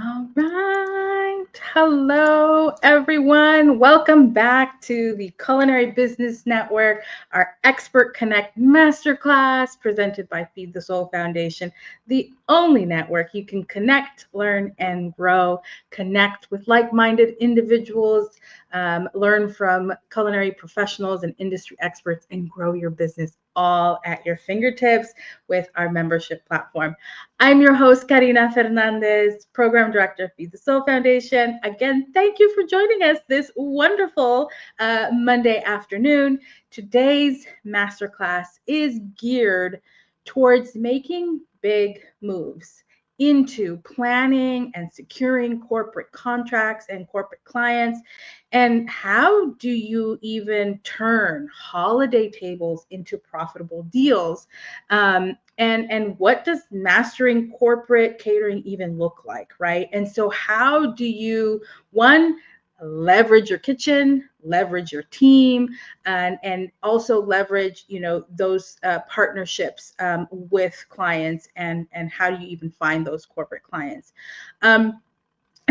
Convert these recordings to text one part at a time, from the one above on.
All right. Hello, everyone. Welcome back to the Culinary Business Network, our Expert Connect Masterclass presented by Feed the Soul Foundation, the only network you can connect, learn, and grow. Connect with like-minded individuals, learn from culinary professionals and industry experts, and grow your business all at your fingertips with our membership platform. I'm your host, Karina Fernandez, Program Director of Feed the Soul Foundation. Again, thank you for joining us this wonderful Monday afternoon. Today's masterclass is geared towards making big moves into planning and securing corporate contracts and corporate clients. And how do you even turn holiday tables into profitable deals? And what does mastering corporate catering even look like, right? And so how do you, one, leverage your kitchen, leverage your team, and also leverage, those partnerships with clients, and how do you even find those corporate clients? And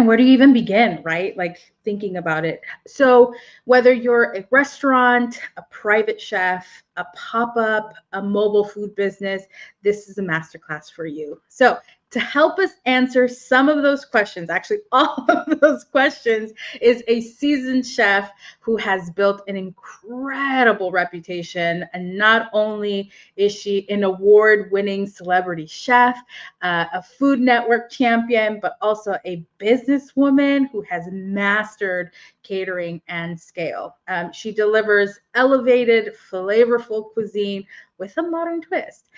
where do you even begin, right? Like thinking about it. So whether you're a restaurant, a private chef, a pop-up, a mobile food business, this is a masterclass for you. So to help us answer some of those questions, actually all of those questions, is a seasoned chef who has built an incredible reputation. And not only is she an award-winning celebrity chef, a Food Network champion, but also a businesswoman who has mastered catering and scale. She delivers elevated, flavorful cuisine with a modern twist.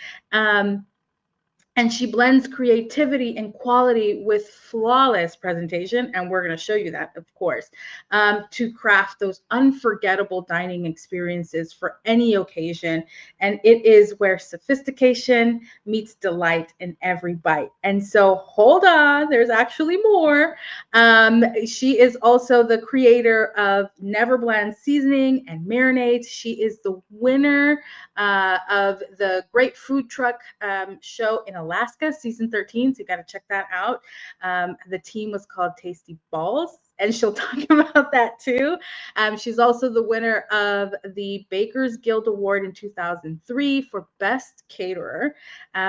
And she blends creativity and quality with flawless presentation, and we're going to show you that, of course, to craft those unforgettable dining experiences for any occasion. And it is where sophistication meets delight in every bite. And so hold on, there's actually more. She is also the creator of Never Bland Seasoning and Marinades. She is the winner of the Great Food Truck Show in Alaska, season 13. So you got to check that out. The team was called Tasty Balls, and she'll talk about that too. She's also the winner of the Bakers Guild Award in 2003 for Best Caterer.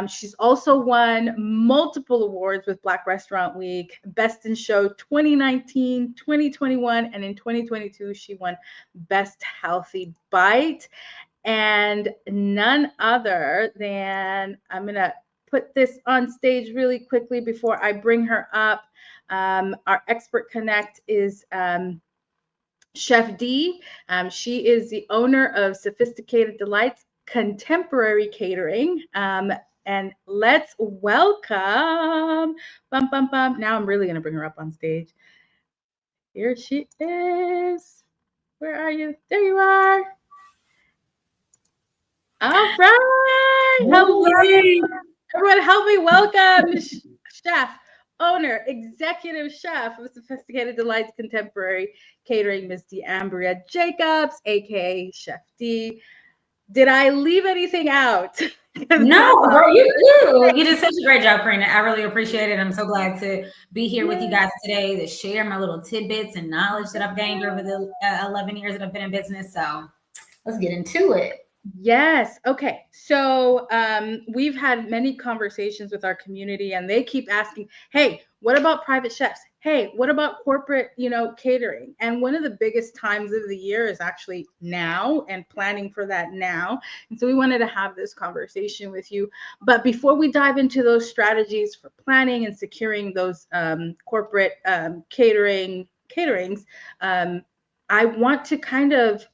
She's also won multiple awards with Black Restaurant Week, Best in Show 2019, 2021, and in 2022, she won Best Healthy Bite. And none other than, I'm going to put this on stage really quickly before I bring her up. Our Expert Connect is Chef D. She is the owner of Sophisticated Delights Contemporary Catering. And let's welcome, now I'm really going to bring her up on stage. Here she is. Where are you? There you are. All right. Hello. Everyone, help me welcome chef, owner, executive chef of Sophisticated Delights Contemporary Catering, Miss D'Ambria Jacobs, aka Chef D. Did I leave anything out? No, girl, you did such a great job, Karina. I really appreciate it. I'm so glad to be here with you guys today to share my little tidbits and knowledge that I've gained over the 11 years that I've been in business. So let's get into it. Yes. Okay. So we've had many conversations with our community, and they keep asking, hey, what about private chefs? Hey, what about corporate, catering? And one of the biggest times of the year is actually now, and planning for that now. And so we wanted to have this conversation with you. But before we dive into those strategies for planning and securing those corporate caterings, I want to kind of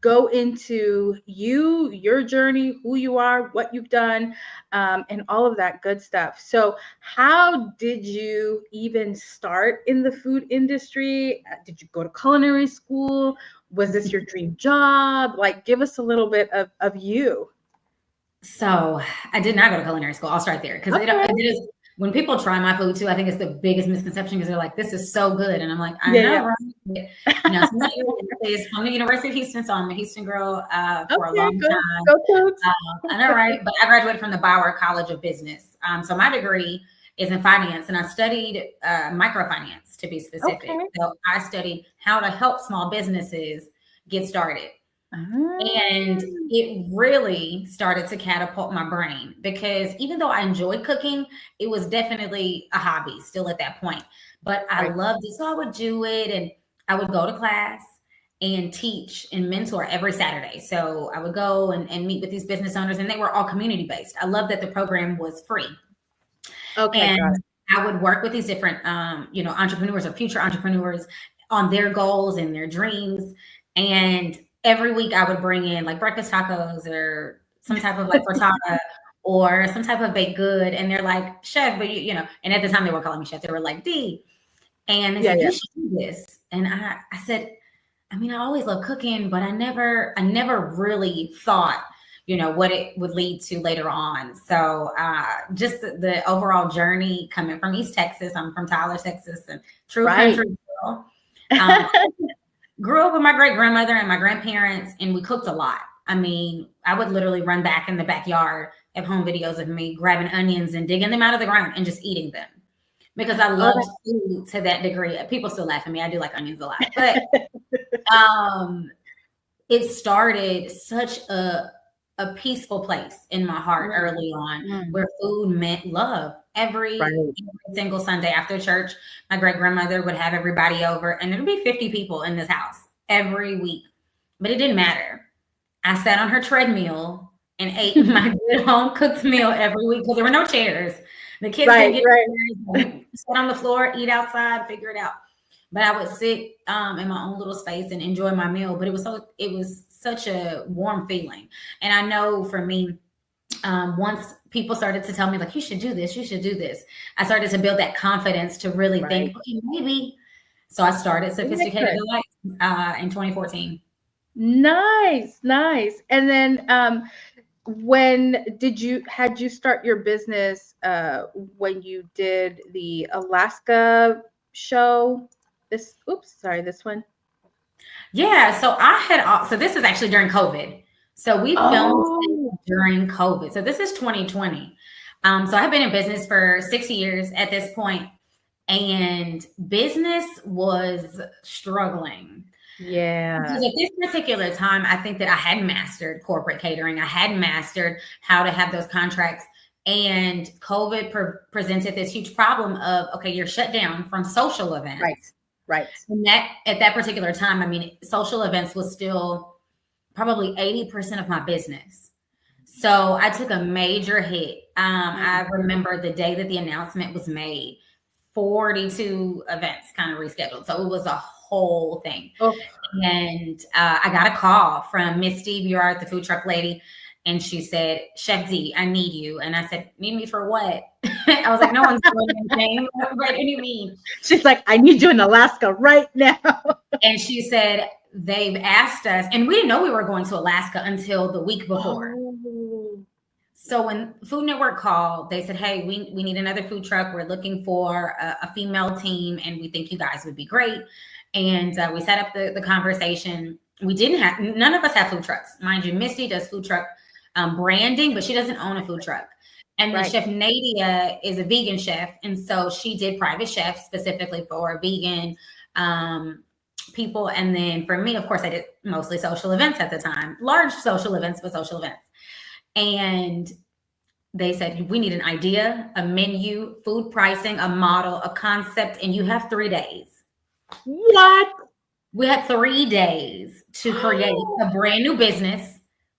go into your journey, who you are, what you've done, and all of that good stuff. So how did you even start in the food industry? Did you go to culinary school? Was this your dream job? Like, give us a little bit of you. So I did not go to culinary school. I'll start there because it is. When people try my food too, I think it's the biggest misconception because they're like, "This is so good," and I'm like, "I know, right?" It's from the University of Houston, so I'm a Houston girl for a long time. Go I know, right? But I graduated from the Bauer College of Business. So my degree is in finance, and I studied microfinance to be specific. Okay. So I studied how to help small businesses get started. And it really started to catapult my brain, because even though I enjoyed cooking, it was definitely a hobby still at that point. But I loved it. So I would do it, and I would go to class and teach and mentor every Saturday. So I would go and meet with these business owners, and they were all community based. I love that the program was free. Okay, And got it. I would work with these different, entrepreneurs or future entrepreneurs on their goals and their dreams. And every week I would bring in like breakfast tacos or some type of like frittata or some type of baked good. And they're like, chef, but and at the time they were calling me chef, they were like, D. And they said, you should do this. And I said, I mean, I always love cooking, but I never really thought, what it would lead to later on. So just the overall journey coming from East Texas, I'm from Tyler, Texas, and true country girl. Grew up with my great grandmother and my grandparents, and we cooked a lot. I mean, I would literally run back in the backyard, have home videos of me grabbing onions and digging them out of the ground and just eating them, because I loved food to that degree. People still laugh at me. I do like onions a lot, but it started such a peaceful place in my heart early on, where food meant love. Every single Sunday after church, my great grandmother would have everybody over, and there'd be 50 people in this house every week. But it didn't matter. I sat on her treadmill and ate my good home cooked meal every week, because there were no chairs. The kids didn't get chairs. Sit on the floor, eat outside, figure it out. But I would sit in my own little space and enjoy my meal. But it was such a warm feeling. And I know for me, once people started to tell me like, you should do this, I started to build that confidence to really think, okay, maybe. So I started Sophisticated Delights in 2014. Nice. And then when had you start your business when you did the Alaska show? This one. Yeah, so this is actually during COVID. So we filmed during COVID. So this is 2020. So I've been in business for 6 years at this point, and business was struggling. Yeah. Because at this particular time, I think that I hadn't mastered corporate catering. I hadn't mastered how to have those contracts. And COVID presented this huge problem of, okay, you're shut down from social events. Right. And that at that particular time, I mean, social events was still probably 80% of my business. So I took a major hit. I remember the day that the announcement was made, 42 events kind of rescheduled. So it was a whole thing. And I got a call from Misty Buart, the food truck lady. And she said, Chef Z, I need you. And I said, need me for what? I was like, no one's doing anything. What do you mean? She's like, I need you in Alaska right now. And she said, they've asked us, and we didn't know we were going to Alaska until the week before. So when Food Network called, they said, hey, we need another food truck. We're looking for a female team, and we think you guys would be great. And we set up the conversation. None of us have food trucks. Mind you, Misty does food truck branding, but she doesn't own a food truck. And then Chef Nadia is a vegan chef. And so she did private chefs specifically for vegan people. And then for me, of course, I did mostly social events at the time, large social events, but social events. And they said, we need an idea, a menu, food pricing, a model, a concept, and you have 3 days. What? We had 3 days to create a brand new business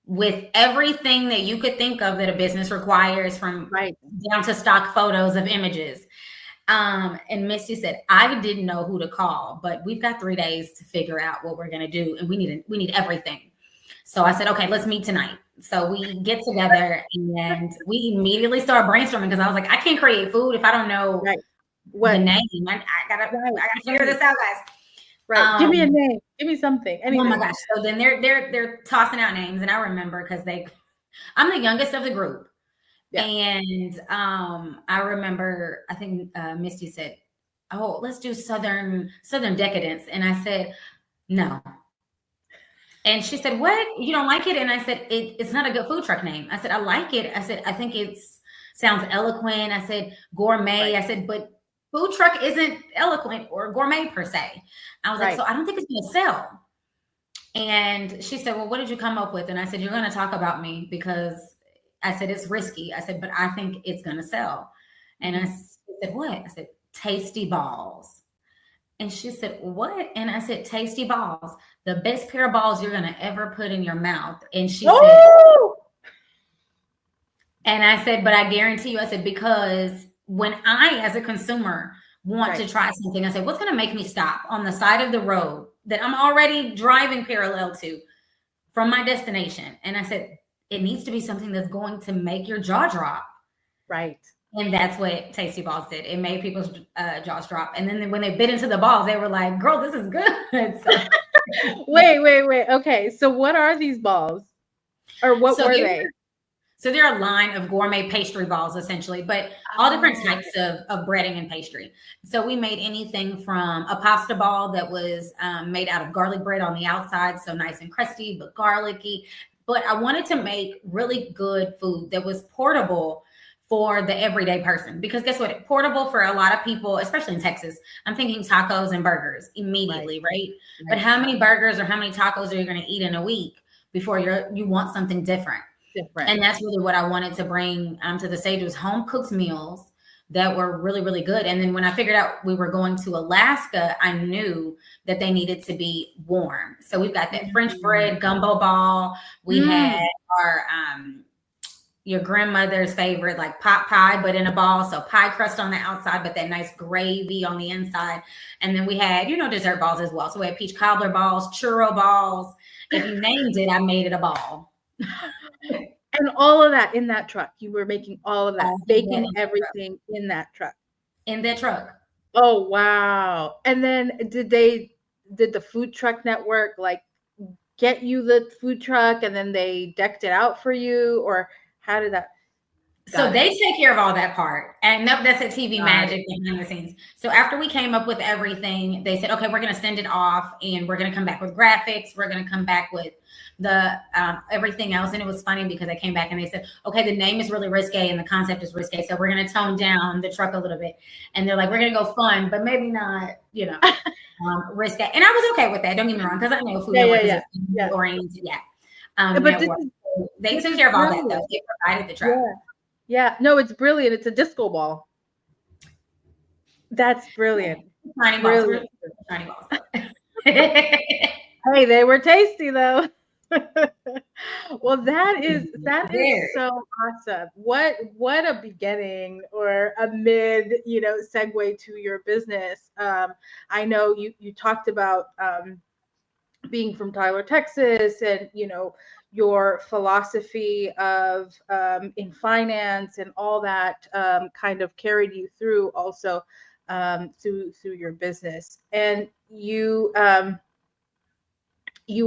with everything that you could think of that a business requires, from down to stock photos of images. And Misty said, I didn't know who to call, but we've got 3 days to figure out what we're going to do. And we need everything. So I said, okay, let's meet tonight. So we get together and we immediately start brainstorming, because I was like, I can't create food if I don't know the name. I gotta figure this out, guys. Right. Give me a name. Give me something. Anything. Oh my gosh. So then they're tossing out names, and I remember, because I'm the youngest of the group. Yeah. And I remember, I think Misty said, oh, let's do Southern Decadence. And I said, no. And she said, what? You don't like it? And I said, it's not a good food truck name. I said, I like it. I said, I think it's sounds eloquent. I said, gourmet. I said, but food truck isn't eloquent or gourmet per se. I was like, so I don't think it's going to sell. And she said, well, what did you come up with? And I said, you're going to talk about me because I said, it's risky. I said, but I think it's going to sell. And I said, what? I said, tasty balls. And she said, what? And I said, tasty balls, the best pair of balls you're going to ever put in your mouth. And she said, and I said, but I guarantee you, I said, because when I, as a consumer, want to try something, I said, what's going to make me stop on the side of the road that I'm already driving parallel to from my destination? And I said, it needs to be something that's going to make your jaw drop. Right. And that's what Tasty Balls did. It made people's jaws drop. And then when they bit into the balls, they were like, girl, this is good. So, wait. Okay. So what are these balls? Or what were they? So they're a line of gourmet pastry balls, essentially, but all different types of breading and pastry. So we made anything from a pasta ball that was made out of garlic bread on the outside, so nice and crusty, but garlicky. But I wanted to make really good food that was portable for the everyday person. Because guess what? Portable for a lot of people, especially in Texas, I'm thinking tacos and burgers immediately, right? But how many burgers or how many tacos are you going to eat in a week before you want something different? And that's really what I wanted to bring to the stage, was home cooked meals that were really, really good. And then when I figured out we were going to Alaska, I knew that they needed to be warm. So we've got that French bread gumbo ball. We had our your grandmother's favorite, like pot pie, but in a ball. So pie crust on the outside, but that nice gravy on the inside. And then we had, dessert balls as well. So we had peach cobbler balls, churro balls. If you named it, I made it a ball. And all of that in that truck. You were making all of that, baking everything in that truck. In that truck. Oh, wow. And then did the food truck network like get you the food truck and then they decked it out for you, or how did that? So they take care of all that part. And that's a TV magic behind the scenes. So after we came up with everything, they said, okay, we're going to send it off and we're going to come back with graphics. We're going to come back with the everything else. And it was funny because I came back and they said, okay, the name is really risque and the concept is risque. So we're going to tone down the truck a little bit. And they're like, we're going to go fun, but maybe not, risque. And I was okay with that. Don't get me wrong, because I know Food Network is oriented. But they took care of all that though. They provided the truck. Yeah, no, it's brilliant. It's a disco ball. That's brilliant. Tiny balls. Tiny balls. Hey, they were tasty though. Well, that is so awesome. What a beginning or a mid, segue to your business. I know you talked about being from Tyler, Texas, and your philosophy of in finance and all that kind of carried you through also through your business. And you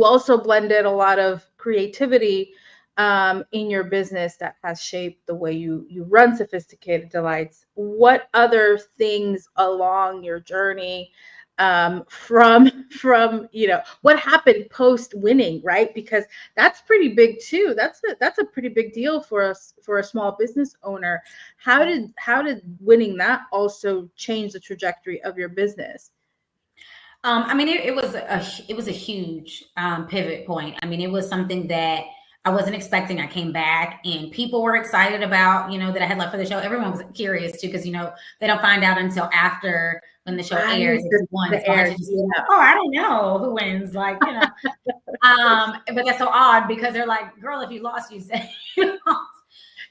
also blended a lot of creativity in your business that has shaped the way you run Sophisticated Delights. What other things along your journey from what happened post winning, right? Because that's pretty big too. That's a pretty big deal for a small business owner. How did winning that also change the trajectory of your business? I mean, it was a huge pivot point. I mean, it was something that I wasn't expecting. I came back and people were excited about, that I had left for the show. Everyone was curious too, because, they don't find out until after when the show airs. I don't know who wins. But that's so odd because they're like, girl, if you lost, you say you lost.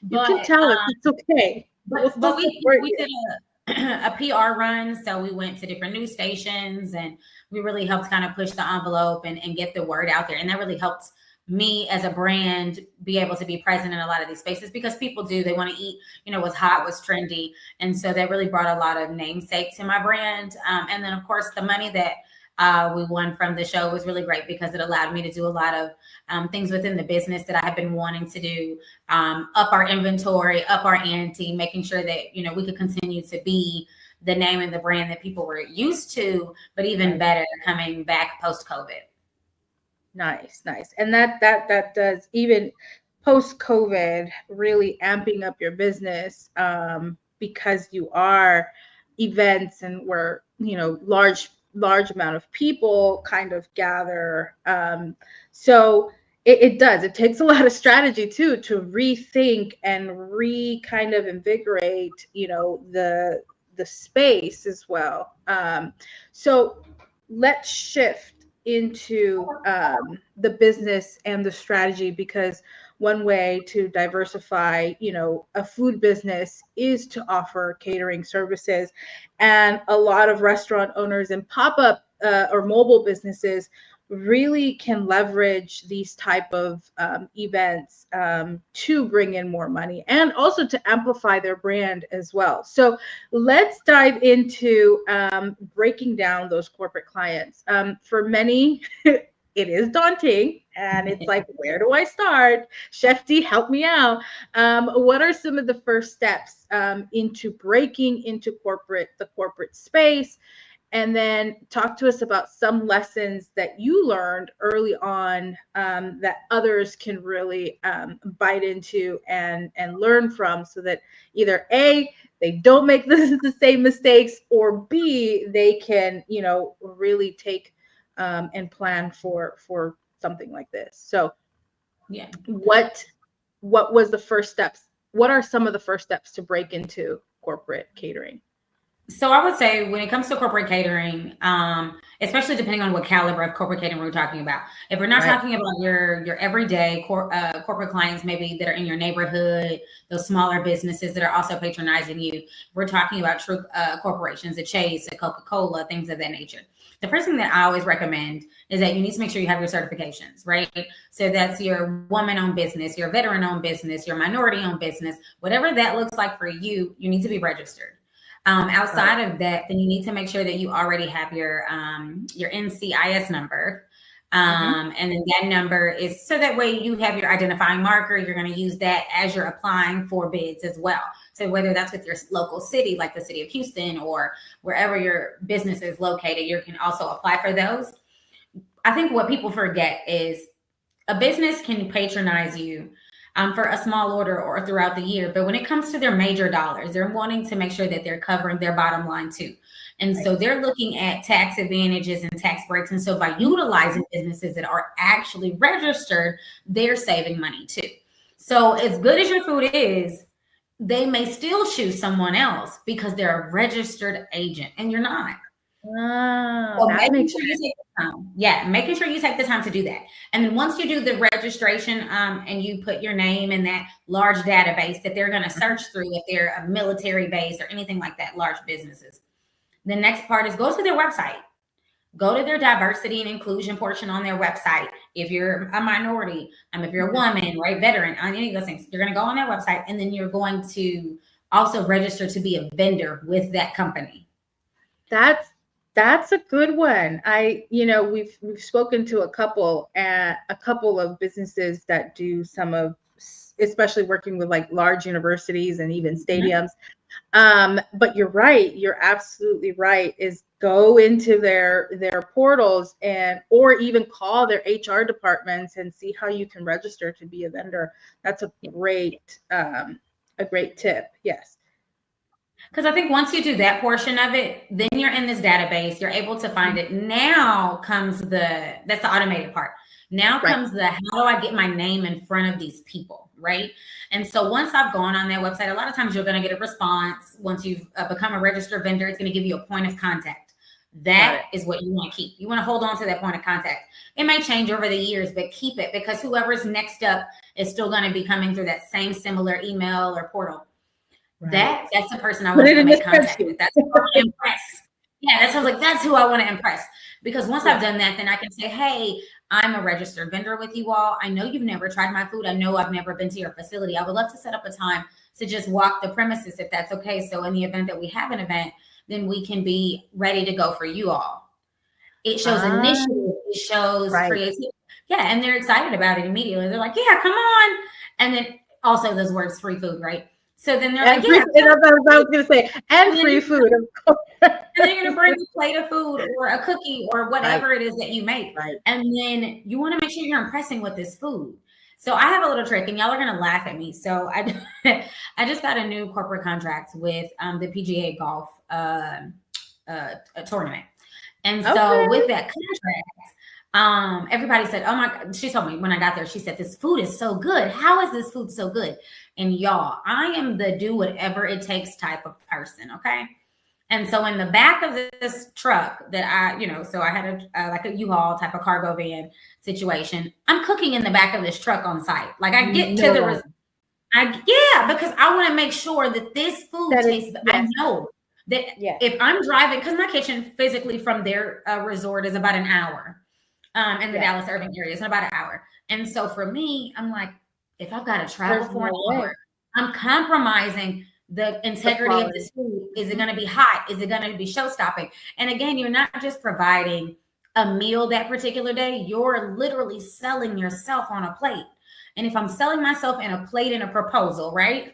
But, you can tell us, it's okay. But we did a PR run. So we went to different news stations and we really helped kind of push the envelope and get the word out there. And that really helped me as a brand be able to be present in a lot of these spaces, because people they want to eat, what's hot, what's trendy. And so that really brought a lot of namesake to my brand. And then of course the money that we won from the show was really great because it allowed me to do a lot of things within the business that I had been wanting to do, up our inventory, up our ante, making sure that, we could continue to be the name and the brand that people were used to, but even better coming back post-COVID. Nice. And that does, even post-COVID really amping up your business, because you are events and where, large amount of people kind of gather. So it does. It takes a lot of strategy too to rethink and kind of invigorate, the space as well. So let's shift into the business and the strategy, because one way to diversify, a food business is to offer catering services. And a lot of restaurant owners and pop-up or mobile businesses really can leverage these type of events to bring in more money and also to amplify their brand as well. So let's dive into breaking down those corporate clients. For many, it is daunting, and it's like, where do I start? Chef D, help me out. What are some of the first steps into breaking into the corporate space? And then talk to us about some lessons that you learned early on, that others can really bite into and learn from, so that either A, they don't make the same mistakes, or B, they can, really take and plan for something like this. So Yeah. what was the first steps? What are some of the first steps to break into corporate catering? So I would say when it comes to corporate catering, especially depending on what caliber of corporate catering we're talking about. If we're not talking about your everyday corporate clients, maybe that are in your neighborhood, those smaller businesses that are also patronizing you, we're talking about true corporations, a Chase, a Coca-Cola, things of that nature. The first thing that I always recommend is that you need to make sure you have your certifications, right? So that's your woman-owned business, your veteran-owned business, your minority-owned business, whatever that looks like for you, you need to be registered. Outside of that, then you need to make sure that you already have your NCIS number. And then that number is, so that way you have your identifying marker. You're going to use that as you're applying for bids as well. So whether that's with your local city, like the city of Houston, or wherever your business is located, you can also apply for those. I think what people forget is a business can patronize you for a small order or throughout the year. But when it comes to their major dollars, they're wanting to make sure that they're covering their bottom line too. And so they're looking at tax advantages and tax breaks. And so by utilizing businesses that are actually registered, they're saving money too. So as good as your food is, they may still choose someone else because they're a registered agent and you're not. So making sure you take the time. Yeah, making sure you take the time to do that. And then once you do the registration, and you put your name in that large database that they're going to search through if they're a military base or anything like that, large businesses. The next part is go to their website. Go to their diversity and inclusion portion on their website. If you're a minority, if you're a woman, right, veteran, on any of those things, you're going to go on their website, and then you're going to also register to be a vendor with that company. That's a good one. We've spoken to a couple of businesses that do some of, especially working with like large universities and even stadiums. But you're right. You're absolutely right. Is go into their portals or even call their HR departments and see how you can register to be a vendor. That's a great tip. Yes. Because I think once you do that portion of it, then you're in this database, you're able to find it. Now comes that's the automated part. Now comes how do I get my name in front of these people, right? And so once I've gone on their website, a lot of times you're going to get a response. Once you've become a registered vendor, it's going to give you a point of contact. That is what you want to keep. You want to hold on to that point of contact. It may change over the years, but keep it, because whoever's next up is still going to be coming through that same similar email or portal. That's the person I want to make contact with. That's who I want to impress. Yeah, that sounds like that's who I want to impress. Because once I've done that, then I can say, hey, I'm a registered vendor with you all. I know you've never tried my food. I know I've never been to your facility. I would love to set up a time to just walk the premises, if that's okay. So in the event that we have an event, then we can be ready to go for you all. It shows initiative. It shows creativity. Yeah, and they're excited about it immediately. They're like, yeah, come on. And then also those words, free food, right? So then they're like, yeah. I was going to say, and free food, of course. And they're going to bring a plate of food or a cookie or whatever it is that you make. And then you want to make sure you're impressing with this food. So I have a little trick, and y'all are gonna laugh at me. So I just got a new corporate contract with the PGA golf tournament, and so with that contract, everybody said, "Oh my God!" She told me when I got there, she said, "This food is so good. How is this food so good?" And y'all, I am the do whatever it takes type of person. Okay. And so in the back of this truck that so I had like a U-Haul type of cargo van situation. I'm cooking in the back of this truck on site. Like I get to the, because I want to make sure that this food tastes. I know that if I'm driving, because my kitchen physically from their resort is about an hour, in the Dallas Irving area, it's about an hour. And so for me, I'm like, if I've got to travel for an hour, I'm compromising the integrity of this food. Is it going to be hot? Is it going to be show stopping? And again, you're not just providing a meal that particular day, you're literally selling yourself on a plate. And if I'm selling myself in a plate in a proposal, right?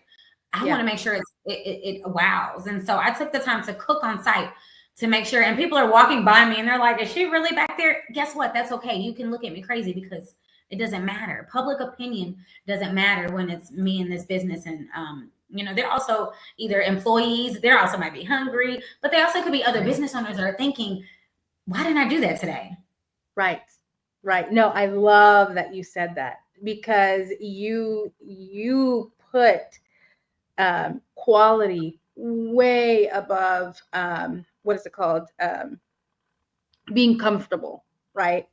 I want to make sure it wows. And so I took the time to cook on site to make sure, and people are walking by me and they're like, is she really back there? Guess what? That's okay. You can look at me crazy because it doesn't matter. Public opinion doesn't matter when it's me in this business. And, they're also either employees, they also might be hungry, but they also could be other business owners that are thinking, why didn't I do that today? Right. No, I love that you said that, because you put quality way above what is it called? Being comfortable, right?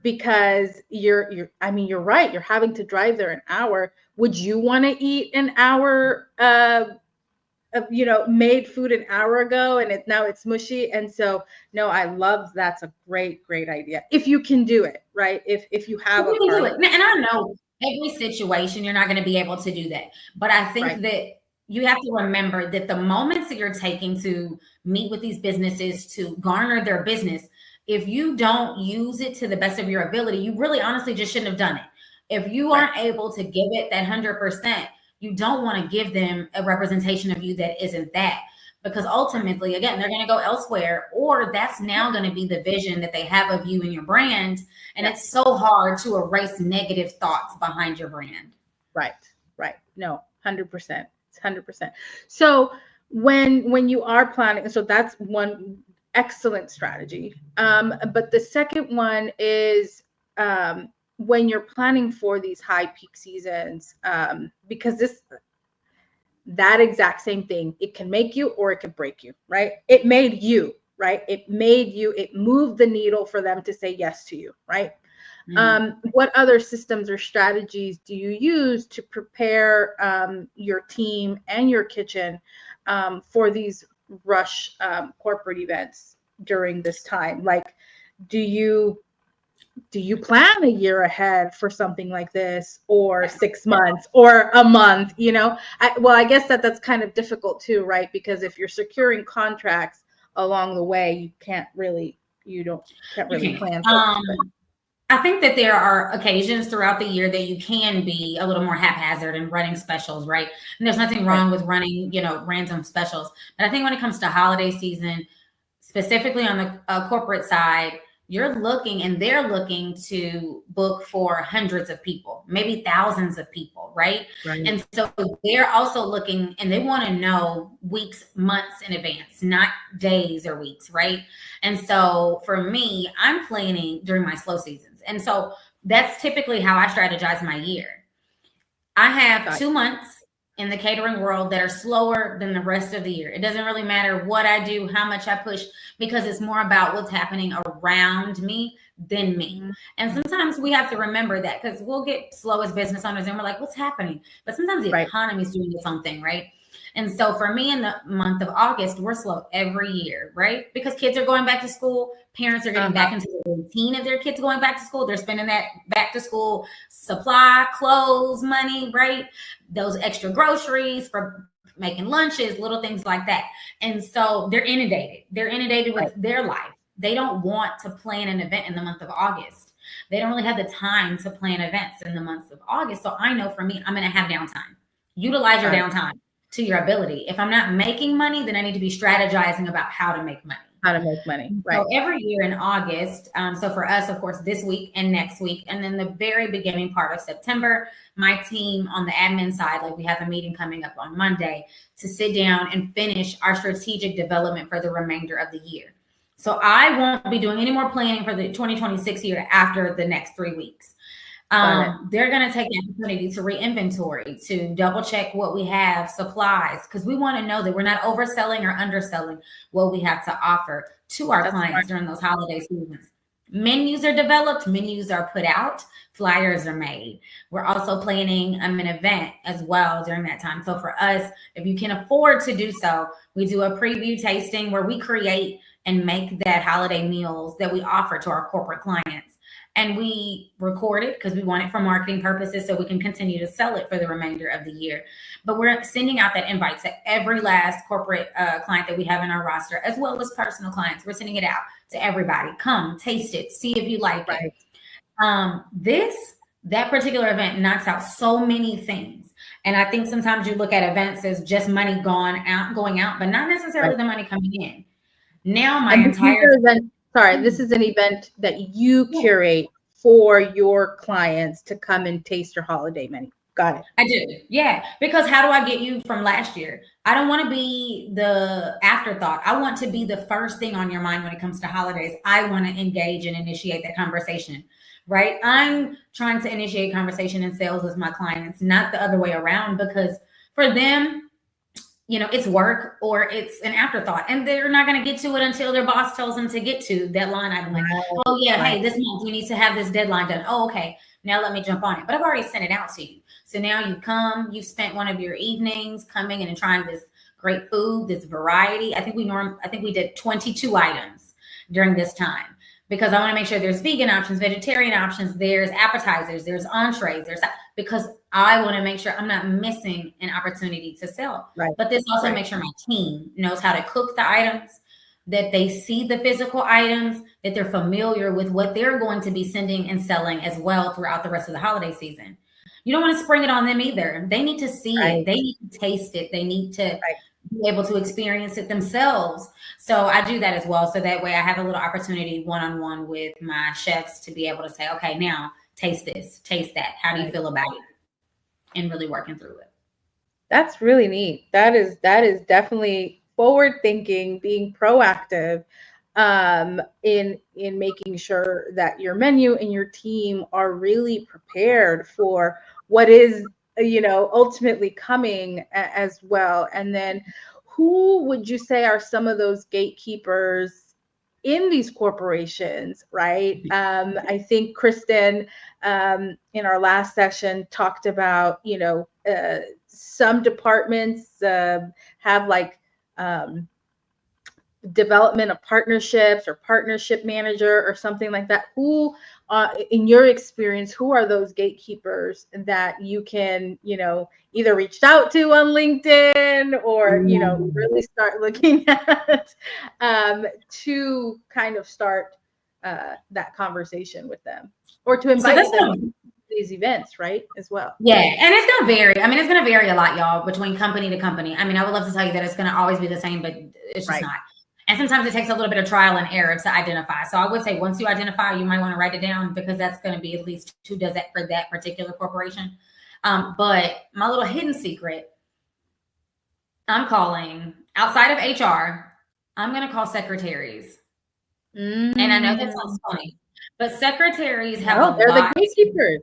Because you're right. You're having to drive there an hour. Would you want to eat an hour made food an hour ago and now it's mushy? And so, no, I love, that's a great idea. If you can do it, right? If you have you can do it. And I know every situation, you're not going to be able to do that. But I think that you have to remember that the moments that you're taking to meet with these businesses to garner their business, if you don't use it to the best of your ability, you really honestly just shouldn't have done it. If you aren't able to give it that 100%, you don't want to give them a representation of you that isn't that. Because ultimately, again, they're going to go elsewhere, or that's now going to be the vision that they have of you and your brand. And it's so hard to erase negative thoughts behind your brand. Right. No, 100%. It's 100%. So when you are planning, so that's one excellent strategy. But the second one is when you're planning for these high peak seasons, because that exact same thing, it can make you or it can break you, right? It made you, right? It moved the needle for them to say yes to you, right? What other systems or strategies do you use to prepare your team and your kitchen for these rush corporate events during this time? Like, do you plan a year ahead for something like this, or 6 months or a month? I guess that's kind of difficult too, right? Because if you're securing contracts along the way, you can't really plan. I think that there are occasions throughout the year that you can be a little more haphazard in running specials, right? And there's nothing wrong with running, random specials. But I think when it comes to holiday season, specifically on the corporate side, they're looking to book for hundreds of people, maybe thousands of people, right? And so they're also looking, and they want to know weeks, months in advance, not days or weeks, right? And so for me, I'm planning during my slow seasons. And so that's typically how I strategize my year. I have 2 months in the catering world that are slower than the rest of the year. It doesn't really matter what I do, how much I push, because it's more about what's happening around me than me. And sometimes we have to remember that, because we'll get slow as business owners and we're like, what's happening? But sometimes the economy is doing something, right? And so for me, in the month of August, we're slow every year, right? Because kids are going back to school. Parents are getting back into the routine of their kids going back to school. They're spending that back to school supply, clothes, money, right? Those extra groceries for making lunches, little things like that. And so they're inundated. They're inundated with their life. They don't want to plan an event in the month of August. They don't really have the time to plan events in the months of August. So I know for me, I'm going to have downtime. Utilize your downtime to your ability. If I'm not making money, then I need to be strategizing about how to make money. How to make money, right? So every year in August, so for us, of course, this week and next week, and then the very beginning part of September, my team on the admin side, like we have a meeting coming up on Monday to sit down and finish our strategic development for the remainder of the year. So I won't be doing any more planning for the 2026 year after the next 3 weeks. They're going to take the opportunity to re-inventory, to double check what we have, supplies, because we want to know that we're not overselling or underselling what we have to offer to our clients during those holiday seasons. Menus are developed, menus are put out, flyers are made. We're also planning an event as well during that time. So for us, if you can afford to do so, we do a preview tasting where we create and make that holiday meals that we offer to our corporate clients. And we record it because we want it for marketing purposes so we can continue to sell it for the remainder of the year. But we're sending out that invite to every last corporate client that we have in our roster, as well as personal clients. We're sending it out to everybody. Come, taste it, see if you like it. That particular event knocks out so many things. And I think sometimes you look at events as just money going out, but not necessarily the money coming in. Now my entire event, this is an event that you curate for your clients to come and taste your holiday menu. Got it. I do. Yeah. Because how do I get you from last year? I don't want to be the afterthought. I want to be the first thing on your mind when it comes to holidays. I want to engage and initiate that conversation, right? I'm trying to initiate conversation and sales with my clients, not the other way around, because for them, it's work or it's an afterthought, and they're not going to get to it until their boss tells them to get to that line item. Like, oh yeah, hey, this month we need to have this deadline done. Oh, okay. Now let me jump on it. But I've already sent it out to you. So now you've spent one of your evenings coming in and trying this great food, this variety. I think we did 22 items during this time, because I want to make sure there's vegan options, vegetarian options, there's appetizers, there's entrees, because I want to make sure I'm not missing an opportunity to sell. But this also makes sure my team knows how to cook the items, that they see the physical items, that they're familiar with what they're going to be sending and selling as well throughout the rest of the holiday season. You don't want to spring it on them either. They need to see it. They need to taste it. They need to be able to experience it themselves. So I do that as well. So that way I have a little opportunity one-on-one with my chefs to be able to say, okay, now taste this, taste that. How do you feel about it? And really working through it. That's really neat. That is definitely forward thinking, being proactive in making sure that your menu and your team are really prepared for what is ultimately coming as well. And then who would you say are some of those gatekeepers in these corporations, right? I think Kristen in our last session talked about, some departments have like development of partnerships or partnership manager or something like that. Who, in your experience, who are those gatekeepers that you can, either reach out to on LinkedIn or, really start looking at to kind of start that conversation with them, or to invite them to these events, right, as well? Yeah, and it's going to vary. I mean, it's going to vary a lot, y'all, between company to company. I mean, I would love to tell you that it's going to always be the same, but it's just not. And sometimes it takes a little bit of trial and error to identify. So I would say once you identify, you might want to write it down, because that's going to be at least who does that for that particular corporation. But my little hidden secret, I'm calling outside of HR, I'm going to call secretaries. And I know that sounds funny, but secretaries have they're the gatekeepers.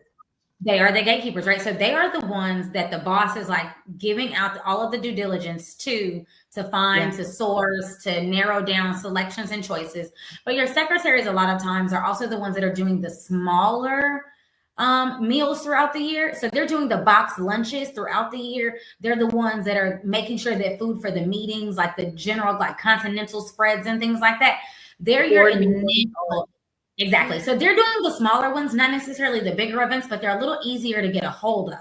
They are the gatekeepers, right? So they are the ones that the boss is like giving out all of the due diligence to find, to source, to narrow down selections and choices. But your secretaries a lot of times are also the ones that are doing the smaller meals throughout the year. So they're doing the box lunches throughout the year. They're the ones that are making sure that food for the meetings, like the general, like continental spreads and things like that, they're your initial. Exactly. So they're doing the smaller ones, not necessarily the bigger events, but they're a little easier to get a hold of.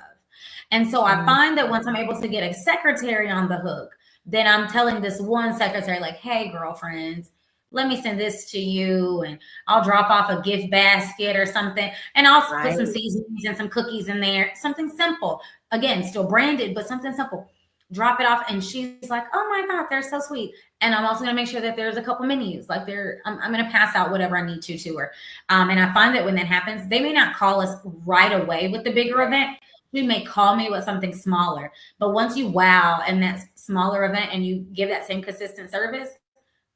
And so I find that once I'm able to get a secretary on the hook, then I'm telling this one secretary, like, hey, girlfriends, let me send this to you, and I'll drop off a gift basket or something, and I'll put some seasonings and some cookies in there, something simple. Again, still branded, but something simple. drop it off. And she's like, oh my God, they're so sweet. And I'm also going to make sure that there's a couple menus. Like I'm going to pass out whatever I need to her. And I find that when that happens, they may not call us right away with the bigger event. You may call me with something smaller, but once you wow in that smaller event and you give that same consistent service,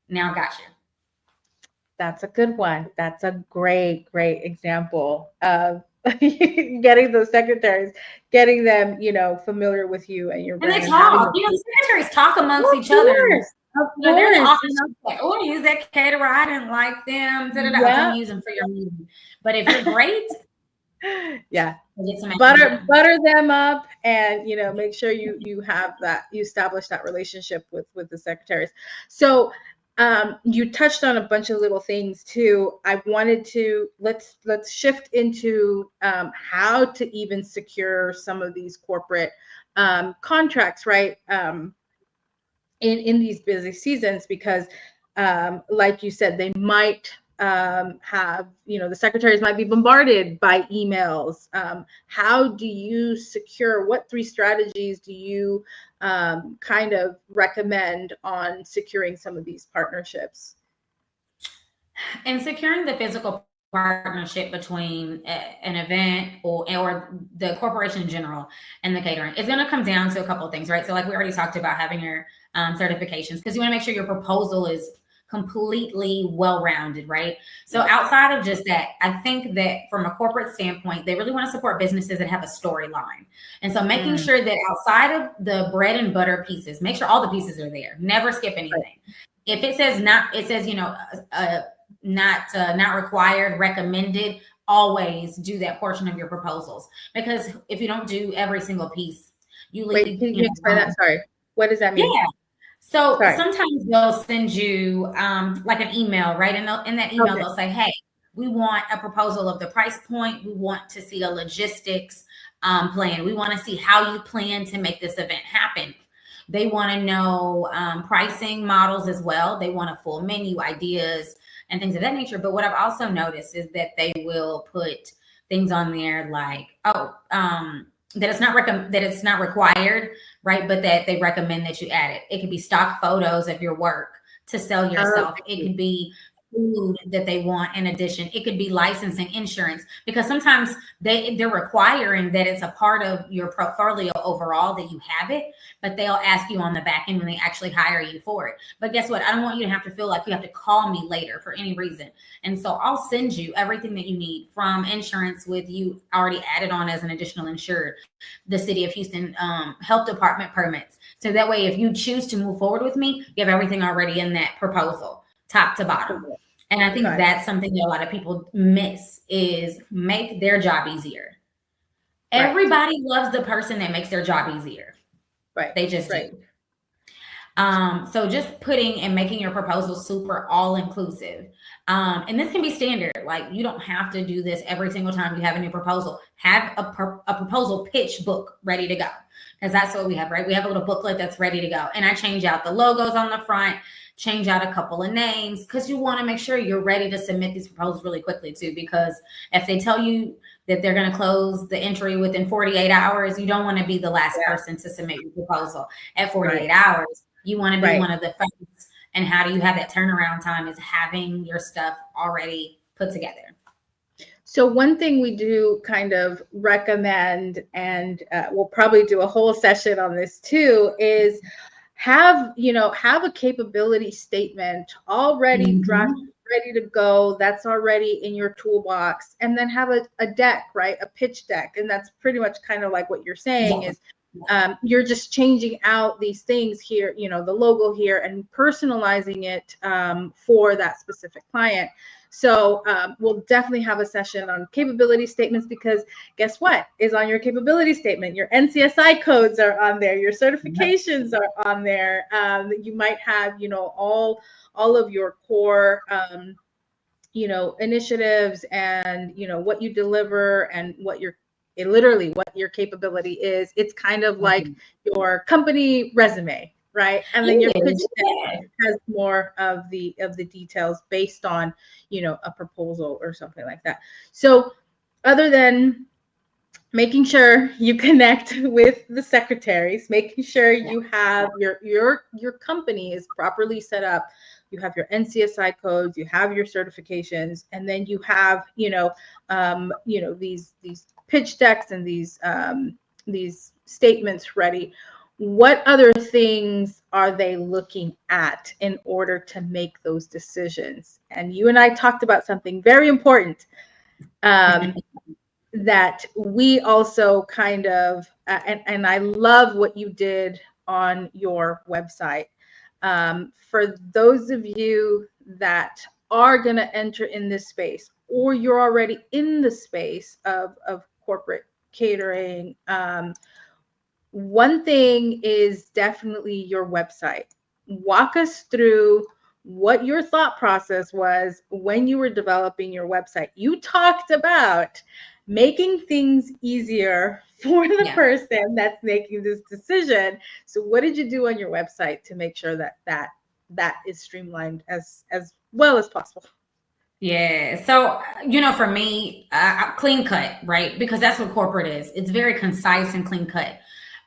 now I got you. That's a good one. That's a great example of getting those secretaries, getting them, familiar with you and your brand. And they talk. Secretaries talk amongst each other. Of they're in the course. office. Like, oh, use that caterer. I didn't like them. Yeah. Don't use them for your meeting. But if you're great, yeah, butter them up, and make sure you have that, you establish that relationship with the secretaries. So you touched on a bunch of little things too. I wanted to let's shift into how to even secure some of these corporate contracts, right? In these busy seasons, because like you said, they might have, the secretaries might be bombarded by emails. How do you secure, what 3 strategies do you kind of recommend on securing some of these partnerships? And securing the physical partnership between an event or the corporation in general and the catering is going to come down to a couple of things, right? So like we already talked about having your certifications, because you want to make sure your proposal is completely well-rounded, right? So outside of just that, I think that from a corporate standpoint, they really want to support businesses that have a storyline. And so making sure that outside of the bread and butter pieces, make sure all the pieces are there. Never skip anything. Right. If it says not required, recommended, always do that portion of your proposals. Because if you don't do every single piece, you leave. Wait, can you explain that? Sorry. What does that mean? Yeah. So sometimes they'll send you like an email, right? And in that email, they'll say, hey, we want a proposal of the price point. We want to see a logistics plan. We want to see how you plan to make this event happen. They want to know pricing models as well. They want a full menu, ideas, and things of that nature. But what I've also noticed is that they will put things on there like, that it's not required, right? But that they recommend that you add it. It could be stock photos of your work to sell yourself. It could be food that they want in addition. It could be licensing, insurance, because sometimes they're requiring that it's a part of your portfolio overall that you have it, but they'll ask you on the back end when they actually hire you for it. But guess what? I don't want you to have to feel like you have to call me later for any reason. And so I'll send you everything that you need, from insurance with you already added on as an additional insured, the City of Houston Health Department permits. So that way, if you choose to move forward with me, you have everything already in that proposal, top to bottom. And I think that's something that a lot of people miss, is make their job easier. Right. Everybody loves the person that makes their job easier. Right. They just do. So just putting and making your proposal super all-inclusive. And this can be standard. Like, you don't have to do this every single time you have a new proposal. Have a proposal pitch book ready to go, because that's what we have, right? We have a little booklet that's ready to go. And I change out the logos on the front, change out a couple of names, because you want to make sure you're ready to submit these proposals really quickly too, because if they tell you that they're going to close the entry within 48 hours, you don't want to be the last person to submit your proposal at 48 hours. You want to be one of the first. And how do you have that turnaround time, is having your stuff already put together. So one thing we do kind of recommend, and we'll probably do a whole session on this too, is have a capability statement already drafted, ready to go. That's already in your toolbox. And then have a deck, right? A pitch deck. And that's pretty much kind of like what you're saying is you're just changing out these things here, the logo here, and personalizing it for that specific client. So we'll definitely have a session on capability statements, because guess what is on your capability statement? Your NCSI codes are on there. Your certifications are on there. You might have, all of your core, initiatives, and, what you deliver, and what literally what your capability is. It's kind of like your company resume, right? And then your pitch deck has more of the details based on, a proposal or something like that. So other than making sure you connect with the secretaries, making sure you have your company is properly set up. You have your NCSI codes, you have your certifications, and then you have these pitch decks and these statements ready. What other things are they looking at in order to make those decisions? And you and I talked about something very important. That we also kind of, and I love what you did on your website. For those of you that are going to enter in this space, or you're already in the space of corporate catering, one thing is definitely your website. Walk us through what your thought process was when you were developing your website. You talked about making things easier for the person that's making this decision. So what did you do on your website to make sure that is streamlined as well as possible? Yeah. So, for me, clean cut, right? Because that's what corporate is. It's very concise and clean cut.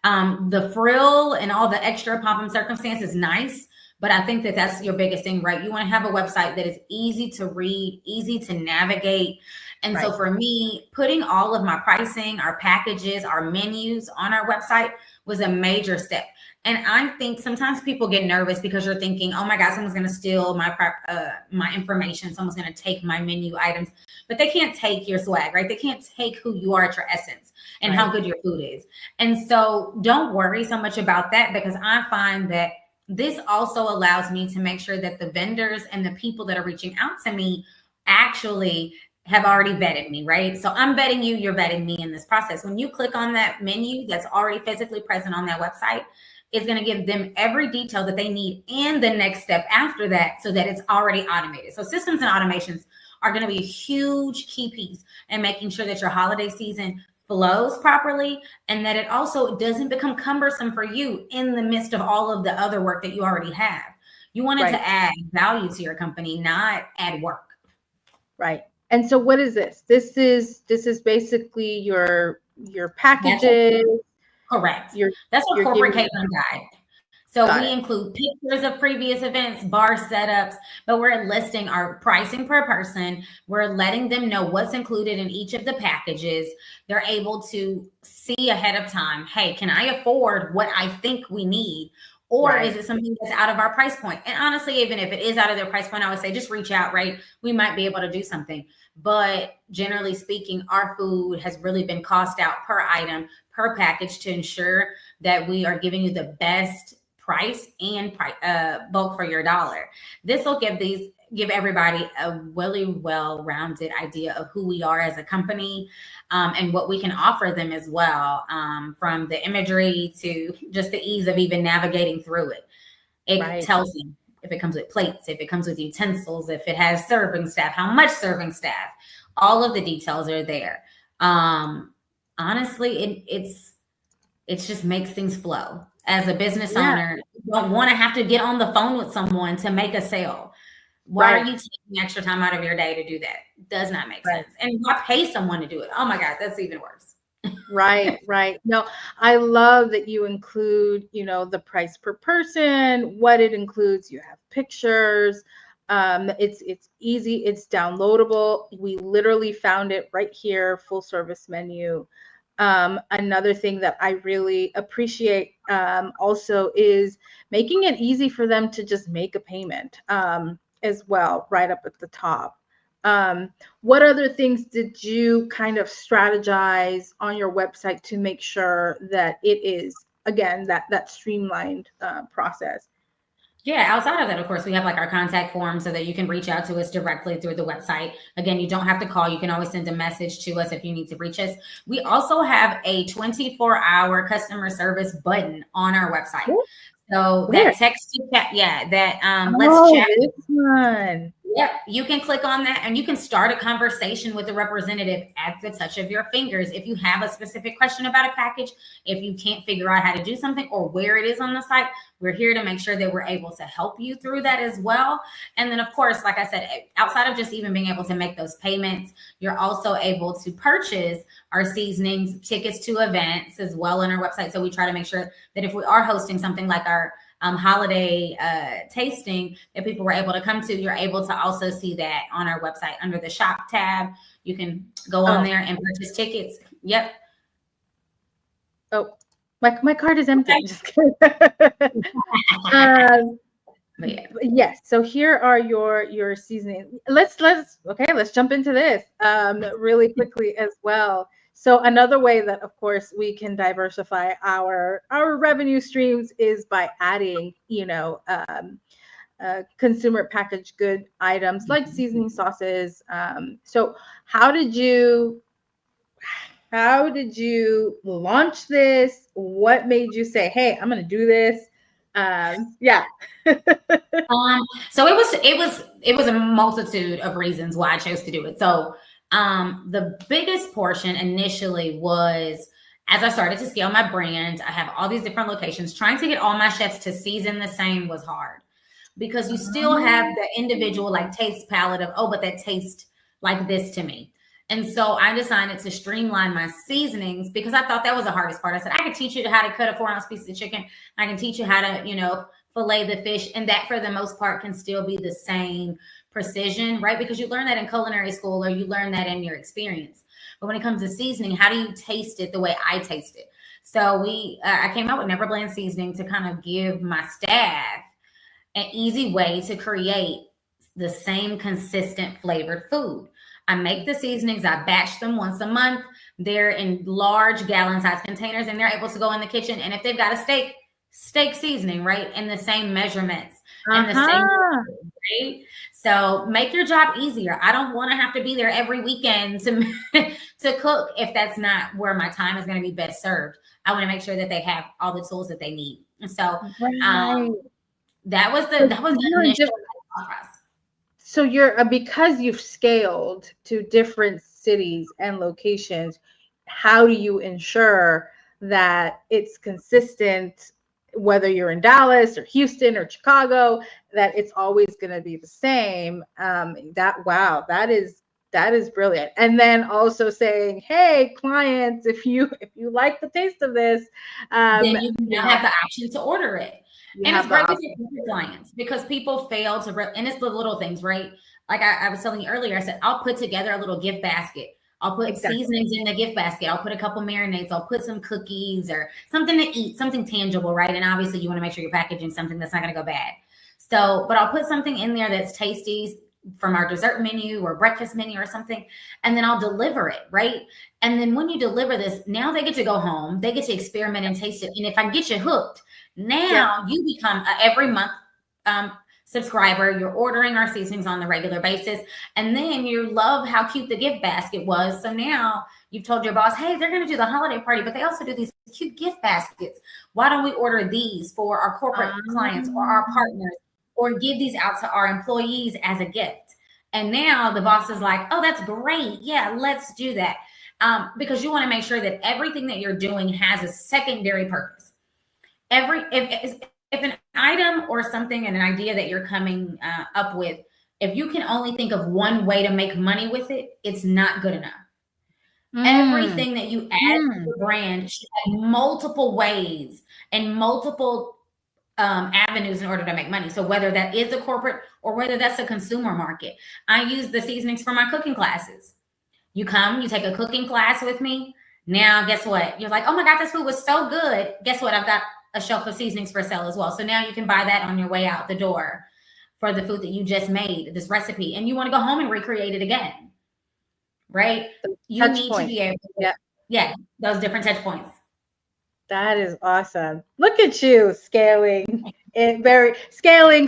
The frill and all the extra pomp and circumstance is nice, but I think that that's your biggest thing, right? You want to have a website that is easy to read, easy to navigate. And so for me, putting all of my pricing, our packages, our menus on our website was a major step. And I think sometimes people get nervous because you're thinking, oh my God, someone's going to steal my information. Someone's going to take my menu items, but they can't take your swag, right? They can't take who you are at your essence and how good your food is. And so don't worry so much about that, because I find that this also allows me to make sure that the vendors and the people that are reaching out to me actually have already vetted me, right? So I'm vetting you, you're vetting me in this process. When you click on that menu that's already physically present on that website, it's going to give them every detail that they need and the next step after that, so that it's already automated. So systems and automations are going to be a huge key piece in making sure that your holiday season flows properly, and that it also doesn't become cumbersome for you in the midst of all of the other work that you already have. You want it to add value to your company, not add work. Right. And so what is this? This is basically your packages. Correct. That's our corporate catering guide. So we include pictures of previous events, bar setups, but we're listing our pricing per person. We're letting them know what's included in each of the packages. They're able to see ahead of time, hey, can I afford what I think we need? Or is it something that's out of our price point? And honestly, even if it is out of their price point, I would say just reach out, right? We might be able to do something. But generally speaking, our food has really been cost out per item, per package, to ensure that we are giving you the best price and bulk for your dollar. This will give everybody a really well-rounded idea of who we are as a company, and what we can offer them as well, from the imagery to just the ease of even navigating through it. It tells them if it comes with plates, if it comes with utensils, if it has serving staff, how much serving staff, all of the details are there. Honestly, it just makes things flow. As a business owner, you don't want to have to get on the phone with someone to make a sale. Why are you taking extra time out of your day to do that? Does not make sense. And why pay someone to do it? Oh my God, that's even worse. Right. No, I love that you include, the price per person, what it includes. You have pictures. It's easy. It's downloadable. We literally found it right here, full service menu. Another thing that I really appreciate also is making it easy for them to just make a payment as well, right up at the top. What other things did you kind of strategize on your website to make sure that it is, again, that streamlined process? Yeah, outside of that, of course, we have like our contact form so that you can reach out to us directly through the website. Again, you don't have to call. You can always send a message to us if you need to reach us. We also have a 24-hour customer service button on our website. So that text to chat, let's chat. This one. Yep, you can click on that and you can start a conversation with the representative at the touch of your fingers. If you have a specific question about a package, if you can't figure out how to do something or where it is on the site, we're here to make sure that we're able to help you through that as well. And then, of course, like I said, outside of just even being able to make those payments, you're also able to purchase our seasonings, tickets to events as well on our website. So we try to make sure that if we are hosting something like our holiday tasting that people were able to come to, you're able to also see that on our website under the shop tab. You can go on there and purchase tickets. Yep. Oh, my card is empty. Okay. Yes. So here are your seasoning. Let's jump into this really quickly as well. So another way that, of course, we can diversify our revenue streams is by adding, consumer packaged good items like seasoning sauces. So how did you launch this? What made you say, "Hey, I'm going to do this"? Yeah. So it was a multitude of reasons why I chose to do it. So the biggest portion initially was as I started to scale my brand, I have all these different locations. Trying to get all my chefs to season the same was hard because you still have the individual like taste palette of, oh, but that tastes like this to me. And so I decided to streamline my seasonings because I thought that was the hardest part. I said, I can teach you how to cut a 4-ounce piece of chicken. I can teach you how to, fillet the fish. And that for the most part can still be the same precision, right? Because you learn that in culinary school or you learn that in your experience. But when it comes to seasoning, how do you taste it the way I taste it? So I came out with Never Blend seasoning to kind of give my staff an easy way to create the same consistent flavored food. I make the seasonings, I batch them once a month. They're in large gallon-sized containers, and they're able to go in the kitchen. And if they've got a steak seasoning, right, in the same measurements, and the same, right? So make your job easier. I don't want to have to be there every weekend to cook if that's not where my time is going to be best served. I want to make sure that they have all the tools that they need. And so that was the initial process. So you're because you've scaled to different cities and locations, how do you ensure that it's consistent, whether you're in Dallas or Houston or Chicago, that it's always going to be the same? That is brilliant. And then also saying, hey, clients, if you like the taste of this, then you now have the option to order it. And it's great with your clients because people fail to, and it's the little things, right? Like I was telling you earlier, I said, I'll put together a little gift basket. I'll put seasonings in the gift basket. I'll put a couple marinades. I'll put some cookies or something to eat, something tangible, right? And obviously you want to make sure you're packaging something that's not going to go bad. So, but I'll put something in there that's tasty from our dessert menu or breakfast menu or something. And then I'll deliver it, right? And then when you deliver this, now they get to go home. They get to experiment and taste it. And if I get you hooked, now you become a every month subscriber. You're ordering our seasonings on the regular basis. And then you love how cute the gift basket was. So now you've told your boss, hey, they're going to do the holiday party, but they also do these cute gift baskets. Why don't we order these for our corporate clients or our partners or give these out to our employees as a gift? And now the boss is like, oh, that's great. Yeah, let's do that. Because you want to make sure that everything that you're doing has a secondary purpose. If an item or something, an idea that you're coming up with, if you can only think of one way to make money with it, it's not good enough. Everything that you add to the brand should have multiple ways and multiple avenues in order to make money. So whether that is a corporate or whether that's a consumer market, I use the seasonings for my cooking classes. You come, you take a cooking class with me. Now, guess what? You're like, oh my God, this food was so good. Guess what? I've got a shelf of seasonings for sale as well. So now you can buy that on your way out the door for the food that you just made, this recipe, and you want to go home and recreate it again, right? You need to be able to, those different touch points. That is awesome. Look at you scaling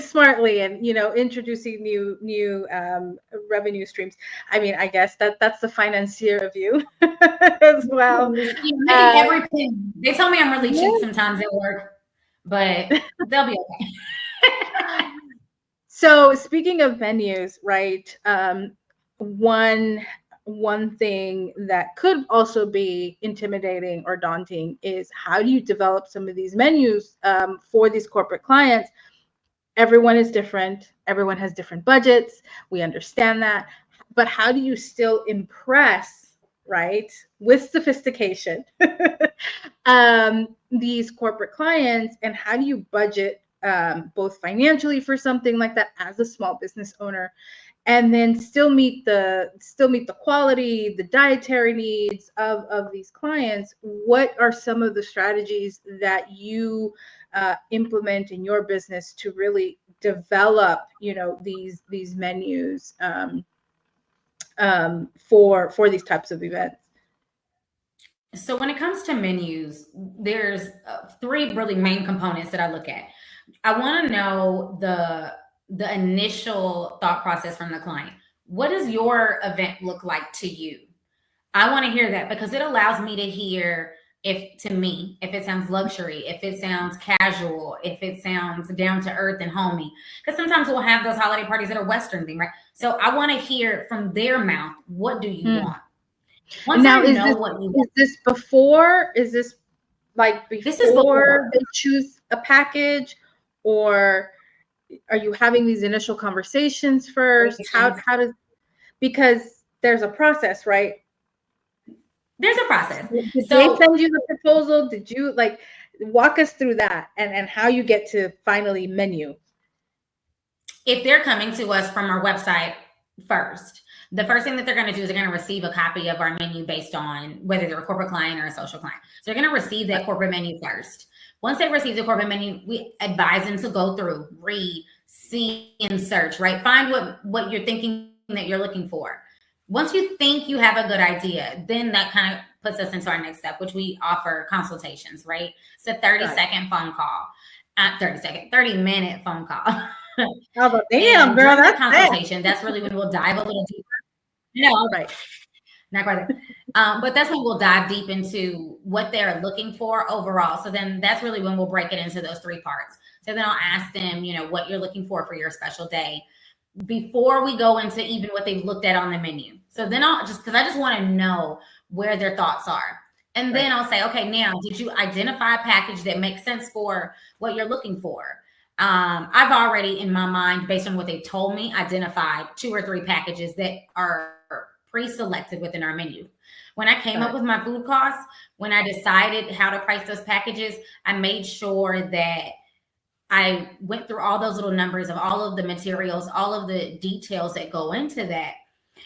smartly and, introducing new revenue streams. I mean, I guess that's the financier of you as well. Every penny. They tell me I'm really cheap sometimes at work, but they'll be okay. So speaking of menus, right? One thing that could also be intimidating or daunting is how do you develop some of these menus for these corporate clients? Everyone is different. Everyone has different budgets. We understand that. But how do you still impress, right, with sophistication, these corporate clients? And how do you budget both financially for something like that as a small business owner, and then still meet the quality, the dietary needs of these clients? What are some of the strategies that you implement in your business to really develop, these menus for these types of events? So when it comes to menus, there's three really main components that I look at. I want to know the initial thought process from the client. What does your event look like to you? I want to hear that because it allows me to hear if it sounds luxury, if it sounds casual, if it sounds down to earth and homey. Because sometimes we'll have those holiday parties that are Western thing, right? So I want to hear from their mouth, what do you want? Once now, is this before? Is this like before they choose a package, or are you having these initial conversations first? How does, because there's a process, right? There's a process. Did they send you the proposal? Did you walk us through that and how you get to finally menu? If they're coming to us from our website first, the first thing that they're going to do is they're going to receive a copy of our menu based on whether they're a corporate client or a social client. So they're going to receive that corporate menu first. Once they receive the corporate menu, we advise them to go through, read, see, and search, right? Find what you're thinking that you're looking for. Once you think you have a good idea, then that kind of puts us into our next step, which we offer consultations, right? It's a 30-second phone call. 30-minute phone call. Oh, damn, girl, that's consultation. That's really when we'll dive a little deeper. No, right. Not quite. But that's when we'll dive deep into what they're looking for overall. So then that's really when we'll break it into those three parts. So then I'll ask them, what you're looking for your special day before we go into even what they've looked at on the menu. So then I just want to know where their thoughts are. And then I'll say, okay, now, did you identify a package that makes sense for what you're looking for? I've already, in my mind, based on what they told me, identified 2 or 3 packages that are pre-selected within our menu. When I came up with my food costs, when I decided how to price those packages, I made sure that I went through all those little numbers of all of the materials, all of the details that go into that.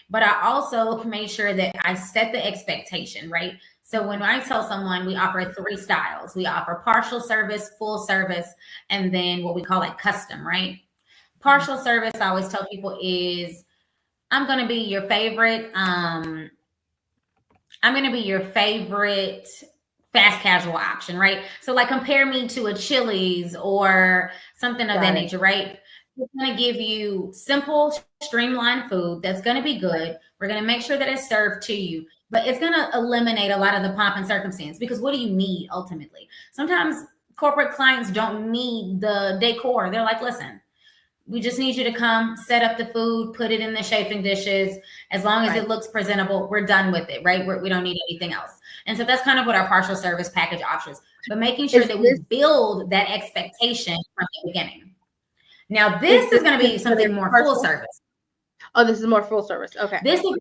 But I also made sure that I set the expectation, right? So when I tell someone we offer 3 styles, we offer partial service, full service, and then what we call custom, right? Partial service, I always tell people is, I'm going to be your favorite. I'm going to be your favorite fast casual option, right? So compare me to a Chili's or something of that nature, right? We're going to give you simple, streamlined food that's going to be good. We're going to make sure that it's served to you, but it's going to eliminate a lot of the pomp and circumstance, because what do you need ultimately? Sometimes corporate clients don't need the decor. They're like, listen, we just need you to come, set up the food, put it in the chafing dishes. As long as it looks presentable, we're done with it, right? We don't need anything else. And so that's kind of what our partial service package offers, but making sure that we build that expectation from the beginning. Now, this is going to be something more full service. Oh, this is more full service. Okay. This is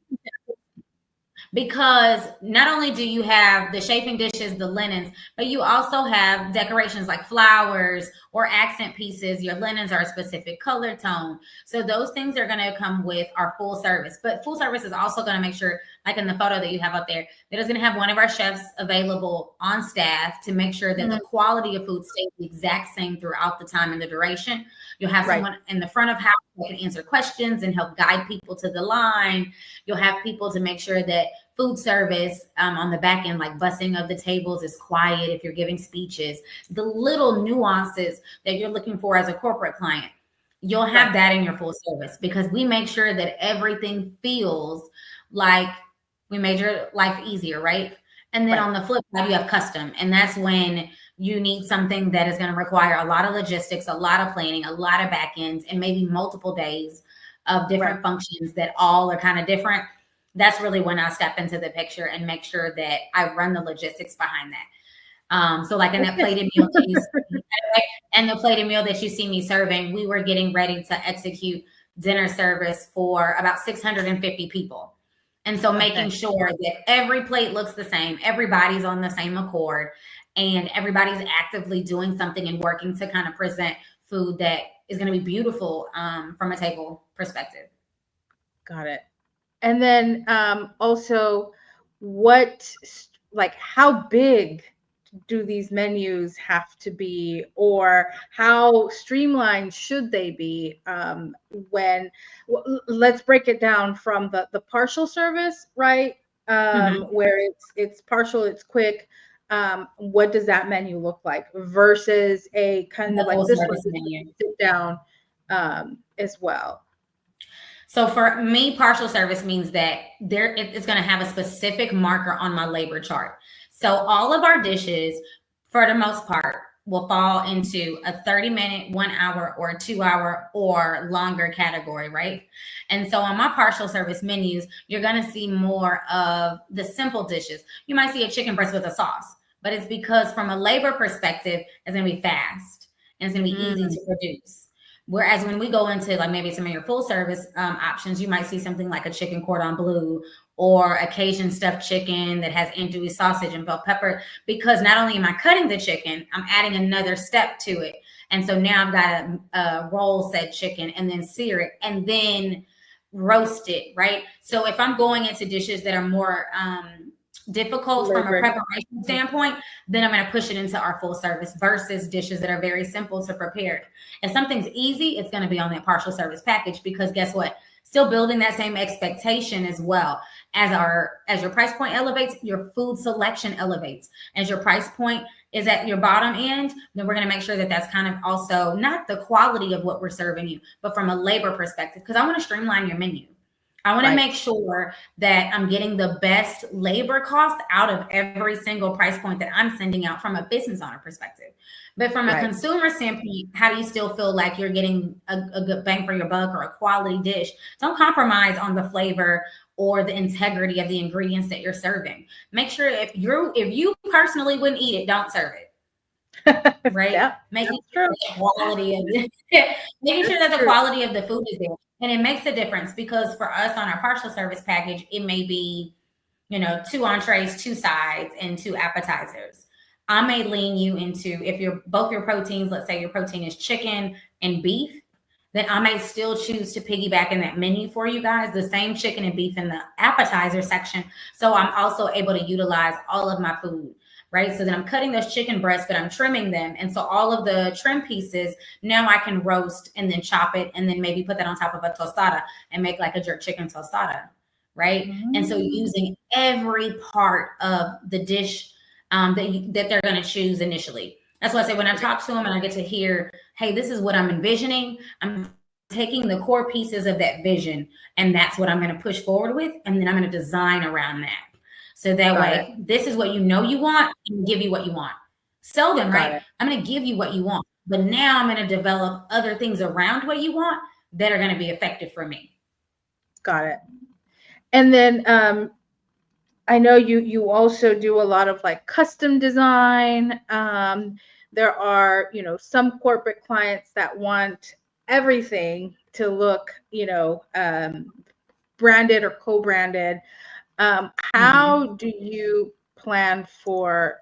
because not only do you have the chafing dishes, the linens, but you also have decorations like flowers or accent pieces. Your linens are a specific color tone. So those things are going to come with our full service. But full service is also going to make sure, like in the photo that you have up there, that it's going to have one of our chefs available on staff to make sure that the quality of food stays the exact same throughout the time and the duration. You'll have someone in the front of house that can answer questions and help guide people to the line. You'll have people to make sure that food service on the back end, like bussing of the tables, is quiet if you're giving speeches. The little nuances that you're looking for as a corporate client, you'll have that in your full service, because we make sure that everything feels like we made your life easier, right? And then on the flip side, you have custom, and that's when you need something that is going to require a lot of logistics, a lot of planning, a lot of back ends, and maybe multiple days of different functions that all are kind of different, that's really when I step into the picture and make sure that I run the logistics behind that. So like in that plated meal that you see, and the plated meal that you see me serving, we were getting ready to execute dinner service for about 650 people. And so making sure that every plate looks the same, everybody's on the same accord, and everybody's actively doing something and working to kind of present food that is going to be beautiful from a table perspective. Got it. And then also, how big do these menus have to be, or how streamlined should they be? Let's break it down from the partial service, right? Where it's partial, it's quick. What does that menu look like versus a kind of like this one, sit down as well? So for me, partial service means that it's going to have a specific marker on my labor chart. So all of our dishes, for the most part, will fall into a 30-minute, 1 hour, or a 2 hour or longer category, right? And so on my partial service menus, you're going to see more of the simple dishes. You might see a chicken breast with a sauce, but it's because from a labor perspective, it's going to be fast and it's going to be easy to produce. Whereas when we go into like maybe some of your full service options, you might see something like a chicken cordon bleu or a Cajun stuffed chicken that has andouille sausage and bell pepper, because not only am I cutting the chicken, I'm adding another step to it. And so now I've got a roll said chicken and then sear it and then roast it, right? So if I'm going into dishes that are more difficult from a preparation standpoint, then I'm going to push it into our full service versus dishes that are very simple to prepare. If something's easy, it's going to be on that partial service package, because guess what? Still building that same expectation as well. As your price point elevates, your food selection elevates. As your price point is at your bottom end, then we're going to make sure that that's kind of also not the quality of what we're serving you, but from a labor perspective, because I want to streamline your menu. I want to make sure that I'm getting the best labor cost out of every single price point that I'm sending out from a business owner perspective. But from a consumer standpoint, how do you still feel like you're getting a good bang for your buck or a quality dish? Don't compromise on the flavor or the integrity of the ingredients that you're serving. Make sure if you personally wouldn't eat it, don't serve it. Right? Making sure the quality of making sure that the quality of the food is there. And it makes a difference, because for us on our partial service package, it may be, 2 entrees, 2 sides, and 2 appetizers. I may lean you into, if both your proteins, let's say your protein is chicken and beef, then I may still choose to piggyback in that menu for you guys, the same chicken and beef in the appetizer section. So I'm also able to utilize all of my food. Right. So then I'm cutting those chicken breasts, but I'm trimming them. And so all of the trim pieces, now I can roast and then chop it and then maybe put that on top of a tostada and make like a jerk chicken tostada. Right. And so using every part of the dish that they're going to choose initially. That's why I say when I talk to them and I get to hear, hey, this is what I'm envisioning, I'm taking the core pieces of that vision, and that's what I'm going to push forward with. And then I'm going to design around that. So that way, this is what you want, and give you what you want. Sell them, right? I'm going to give you what you want. But now I'm going to develop other things around what you want that are going to be effective for me. Got it. And then I know you also do a lot of like custom design. There are, some corporate clients that want everything to look, branded or co-branded. How do you plan for,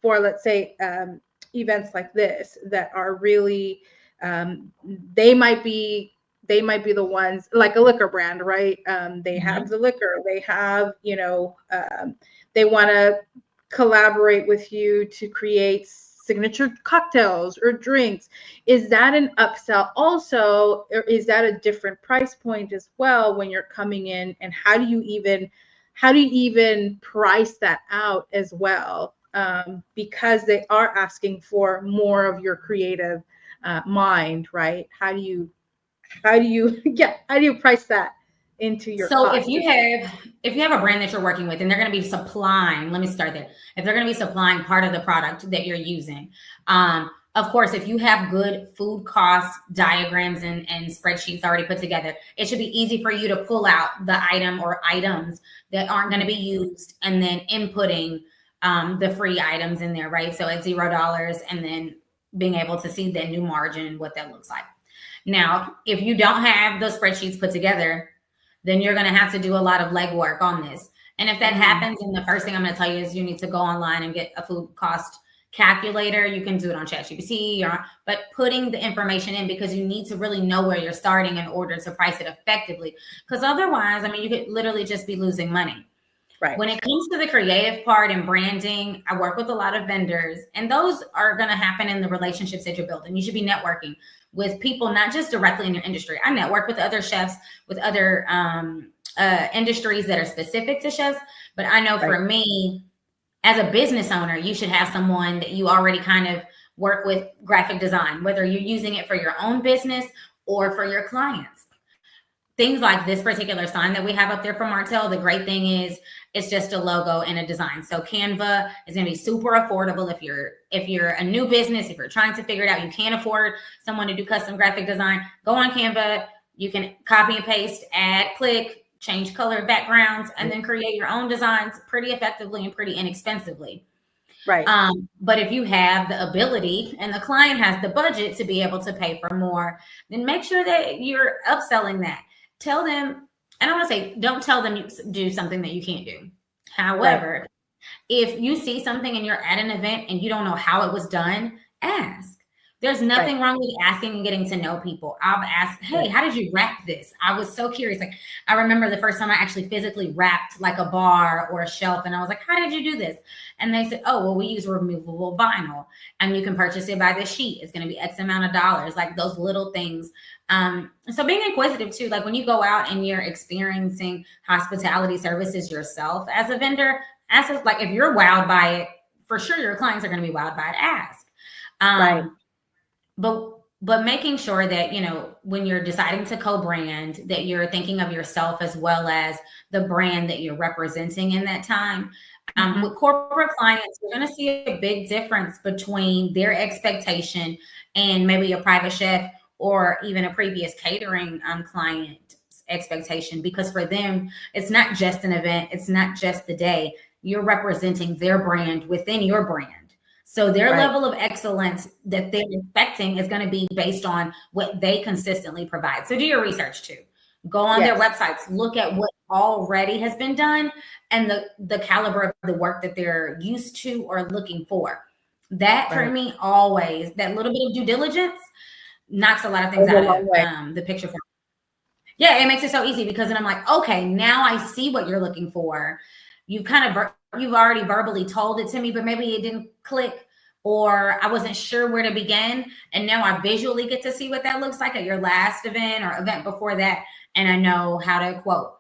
let's say, events like this that are really, they might be the ones like a liquor brand, right? They have the liquor, they have, they want to collaborate with you to create signature cocktails or drinks. Is that an upsell also, or is that a different price point as well when you're coming in? And how do you even price that out as well? Because they are asking for more of your creative mind, right? How do you price that into your So cost? if you have a brand that you're working with and they're going to be supplying, let me start there. If they're going to be supplying part of the product that you're using, of course, if you have good food cost diagrams and spreadsheets already put together, it should be easy for you to pull out the item or items that aren't going to be used and then inputting the free items in there, right? So at $0 and then being able to see the new margin, what that looks like. Now, if you don't have those spreadsheets put together, then you're going to have to do a lot of legwork on this. And if that happens, then the first thing I'm going to tell you is you need to go online and get a food cost calculator. You can do it on ChatGPT, but putting the information in, because you need to really know where you're starting in order to price it effectively. Because otherwise, I mean, you could literally just be losing money. Right. When it comes to the creative part and branding, I work with a lot of vendors, and those are going to happen in the relationships that you're building. You should be networking with people, not just directly in your industry. I network with other chefs, with other industries that are specific to chefs. But I know for me, as a business owner, you should have someone that you already kind of work with graphic design, whether you're using it for your own business or for your clients. Things like this particular sign that we have up there from Martell, the great thing is it's just a logo and a design. So Canva is going to be super affordable if you're a new business, if you're trying to figure it out, you can't afford someone to do custom graphic design, go on Canva. You can copy and paste, add, click, change color backgrounds, and then create your own designs pretty effectively and pretty inexpensively. Right. But if you have the ability and the client has the budget to be able to pay for more, then make sure that you're upselling that. Tell them, and I want to say, don't tell them you do something that you can't do. However, if you see something and you're at an event and you don't know how it was done, ask. There's nothing wrong with asking and getting to know people. I've asked, hey, how did you wrap this? I was so curious. Like, I remember the first time I actually physically wrapped like a bar or a shelf. And I was like, how did you do this? And they said, oh, well, we use removable vinyl and you can purchase it by the sheet. It's going to be X amount of dollars, like those little things. So being inquisitive too, like when you go out and you're experiencing hospitality services yourself as a vendor, ask us, like if you're wowed by it, for sure your clients are going to be wowed by it, ask. But making sure that, you know, when you're deciding to co-brand, that you're thinking of yourself as well as the brand that you're representing in that time. With corporate clients, you're going to see a big difference between their expectation and maybe a private chef or even a previous catering client expectation, because for them, it's not just an event. It's not just the day. You're representing their brand within your brand. So their level of excellence that they're expecting is going to be based on what they consistently provide. So do your research too. Go on their websites, look at what already has been done and the caliber of the work that they're used to or looking for. That for me, always, that little bit of due diligence knocks a lot of things out of the picture for me. Yeah, it makes it so easy, because then I'm like, okay, now I see what you're looking for. You've already verbally told it to me, but maybe it didn't click, or I wasn't sure where to begin. And now I visually get to see what that looks like at your last event or event before that. And I know how to quote.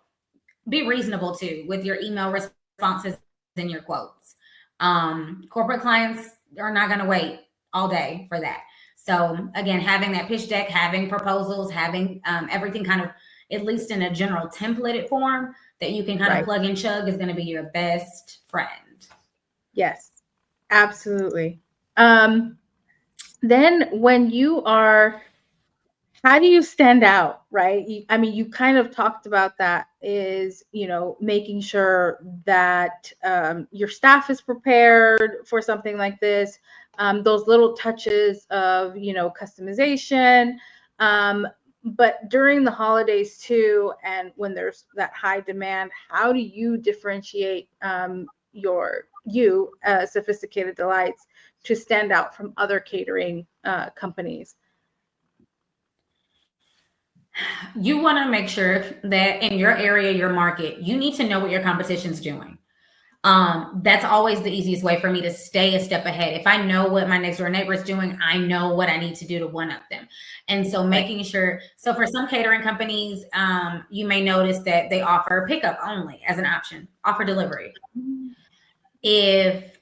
Be reasonable too with your email responses and your quotes. Corporate clients are not going to wait all day for that. So again, having that pitch deck, having proposals, having everything kind of at least in a general templated form that you can kind of plug and chug is going to be your best friend. Yes, absolutely. Then when you are, how do you stand out, right? I mean, you kind of talked about that, is, you know, making sure that your staff is prepared for something like this, those little touches of, you know, customization. But during the holidays too, and when there's that high demand, how do you differentiate your Sophisticated Delights to stand out from other catering companies? You want to make sure that in your area, your market, you need to know what your competition's doing. That's always the easiest way for me to stay a step ahead. If I know what my next door neighbor is doing, I know what I need to do to one up them. And so making sure, so for some catering companies, you may notice that they offer pickup only as an option, offer delivery. If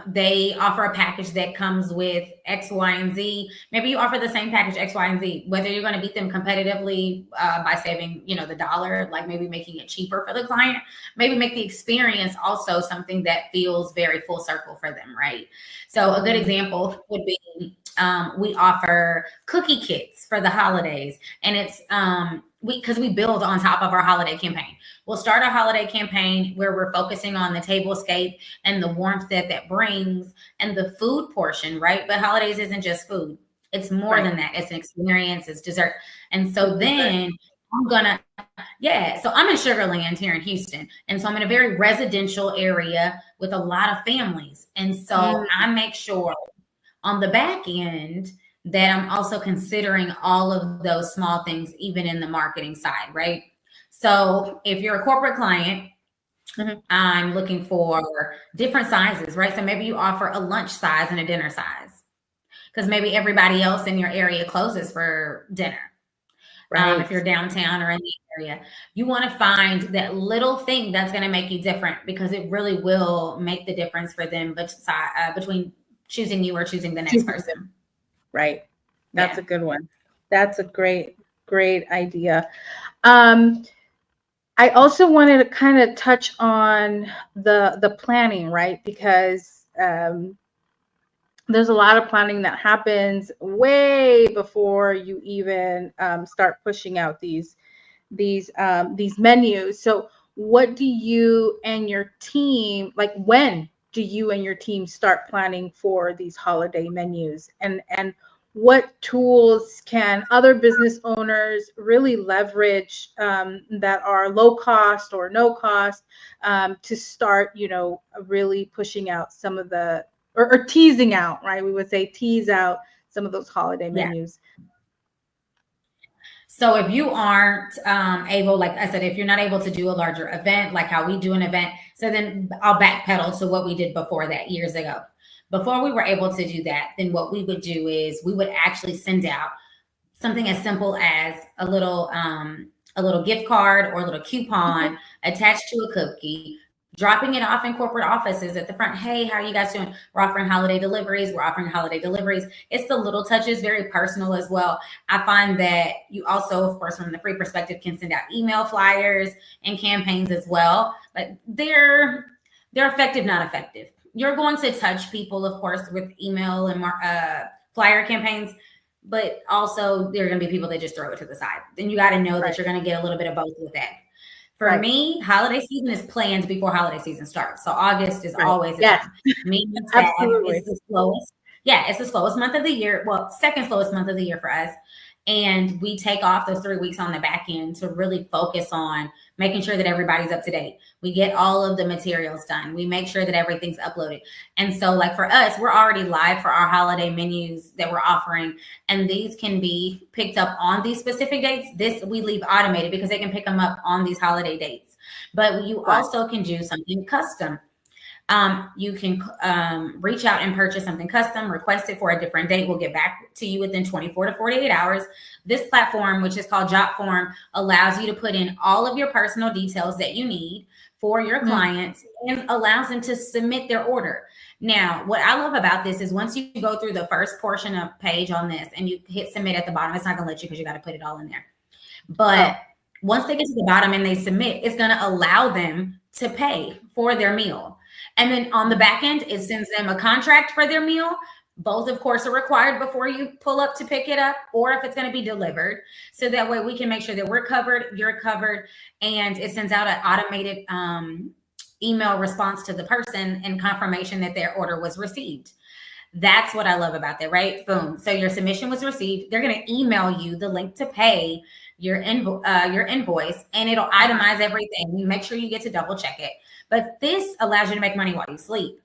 They offer a package that comes with X, Y, and Z. Maybe you offer the same package X, Y, and Z. Whether you're going to beat them competitively by saving, the dollar, like maybe making it cheaper for the client, maybe make the experience also something that feels very full circle for them, right? So a good example would be we offer cookie kits for the holidays, and it's because we build on top of our holiday campaign. We'll start a holiday campaign where we're focusing on the tablescape and the warmth that brings and the food portion, right? But holidays isn't just food. It's more than that. It's an experience, it's dessert. And so then so I'm in Sugar Land here in Houston. And so I'm in a very residential area with a lot of families. And so I make sure on the back end that I'm also considering all of those small things, even in the marketing side, right? So if you're a corporate client, I'm looking for different sizes, right? So maybe you offer a lunch size and a dinner size because maybe everybody else in your area closes for dinner. Right. If you're downtown or in the area, you want to find that little thing that's going to make you different because it really will make the difference for them between choosing you or choosing the next person. Right. That's a good one. That's a great idea. I also wanted to kind of touch on the planning, right? Because there's a lot of planning that happens way before you even start pushing out these menus. So what do you and your team, like when do you and your team start planning for these holiday menus, and what tools can other business owners really leverage that are low cost or no cost to start, really pushing out some of the, or teasing out, right? We would say tease out some of those holiday menus. So if you aren't able, like I said, if you're not able to do a larger event, like how we do an event, so then I'll backpedal to what we did before that years ago. Before we were able to do that, then what we would do is we would actually send out something as simple as a little gift card or a little coupon attached to a cookie, dropping it off in corporate offices at the front. Hey, how are you guys doing? We're offering holiday deliveries. It's the little touches, very personal as well. I find that you also, of course, from the free perspective, can send out email flyers and campaigns as well, but they're effective, not effective. You're going to touch people, of course, with email and flyer campaigns, but also there are going to be people that just throw it to the side. Then you got to know that you're going to get a little bit of both with that. For me, holiday season is planned before holiday season starts. So August is always the time. Me and staff is the slowest. Yeah, it's the slowest month of the year. Well, second slowest month of the year for us. And we take off those 3 weeks on the back end to really focus on making sure that everybody's up to date. We get all of the materials done. We make sure that everything's uploaded. And so like for us, we're already live for our holiday menus that we're offering. And these can be picked up on these specific dates. This we leave automated because they can pick them up on these holiday dates. But you also can do something custom. You can reach out and purchase something custom, request it for a different date. We'll get back to you within 24 to 48 hours. This platform, which is called JotForm, allows you to put in all of your personal details that you need for your clients and allows them to submit their order. Now, what I love about this is once you go through the first portion of page on this and you hit submit at the bottom, it's not going to let you because you got to put it all in there. But once they get to the bottom and they submit, it's going to allow them to pay for their meal. And then on the back end, it sends them a contract for their meal. Both, of course, are required before you pull up to pick it up or if it's going to be delivered. So that way we can make sure that we're covered, you're covered, and it sends out an automated email response to the person and confirmation that their order was received. That's what I love about that, right? Boom. So your submission was received. They're going to email you the link to pay your invoice, and it'll itemize everything. You make sure you get to double check it. But this allows you to make money while you sleep.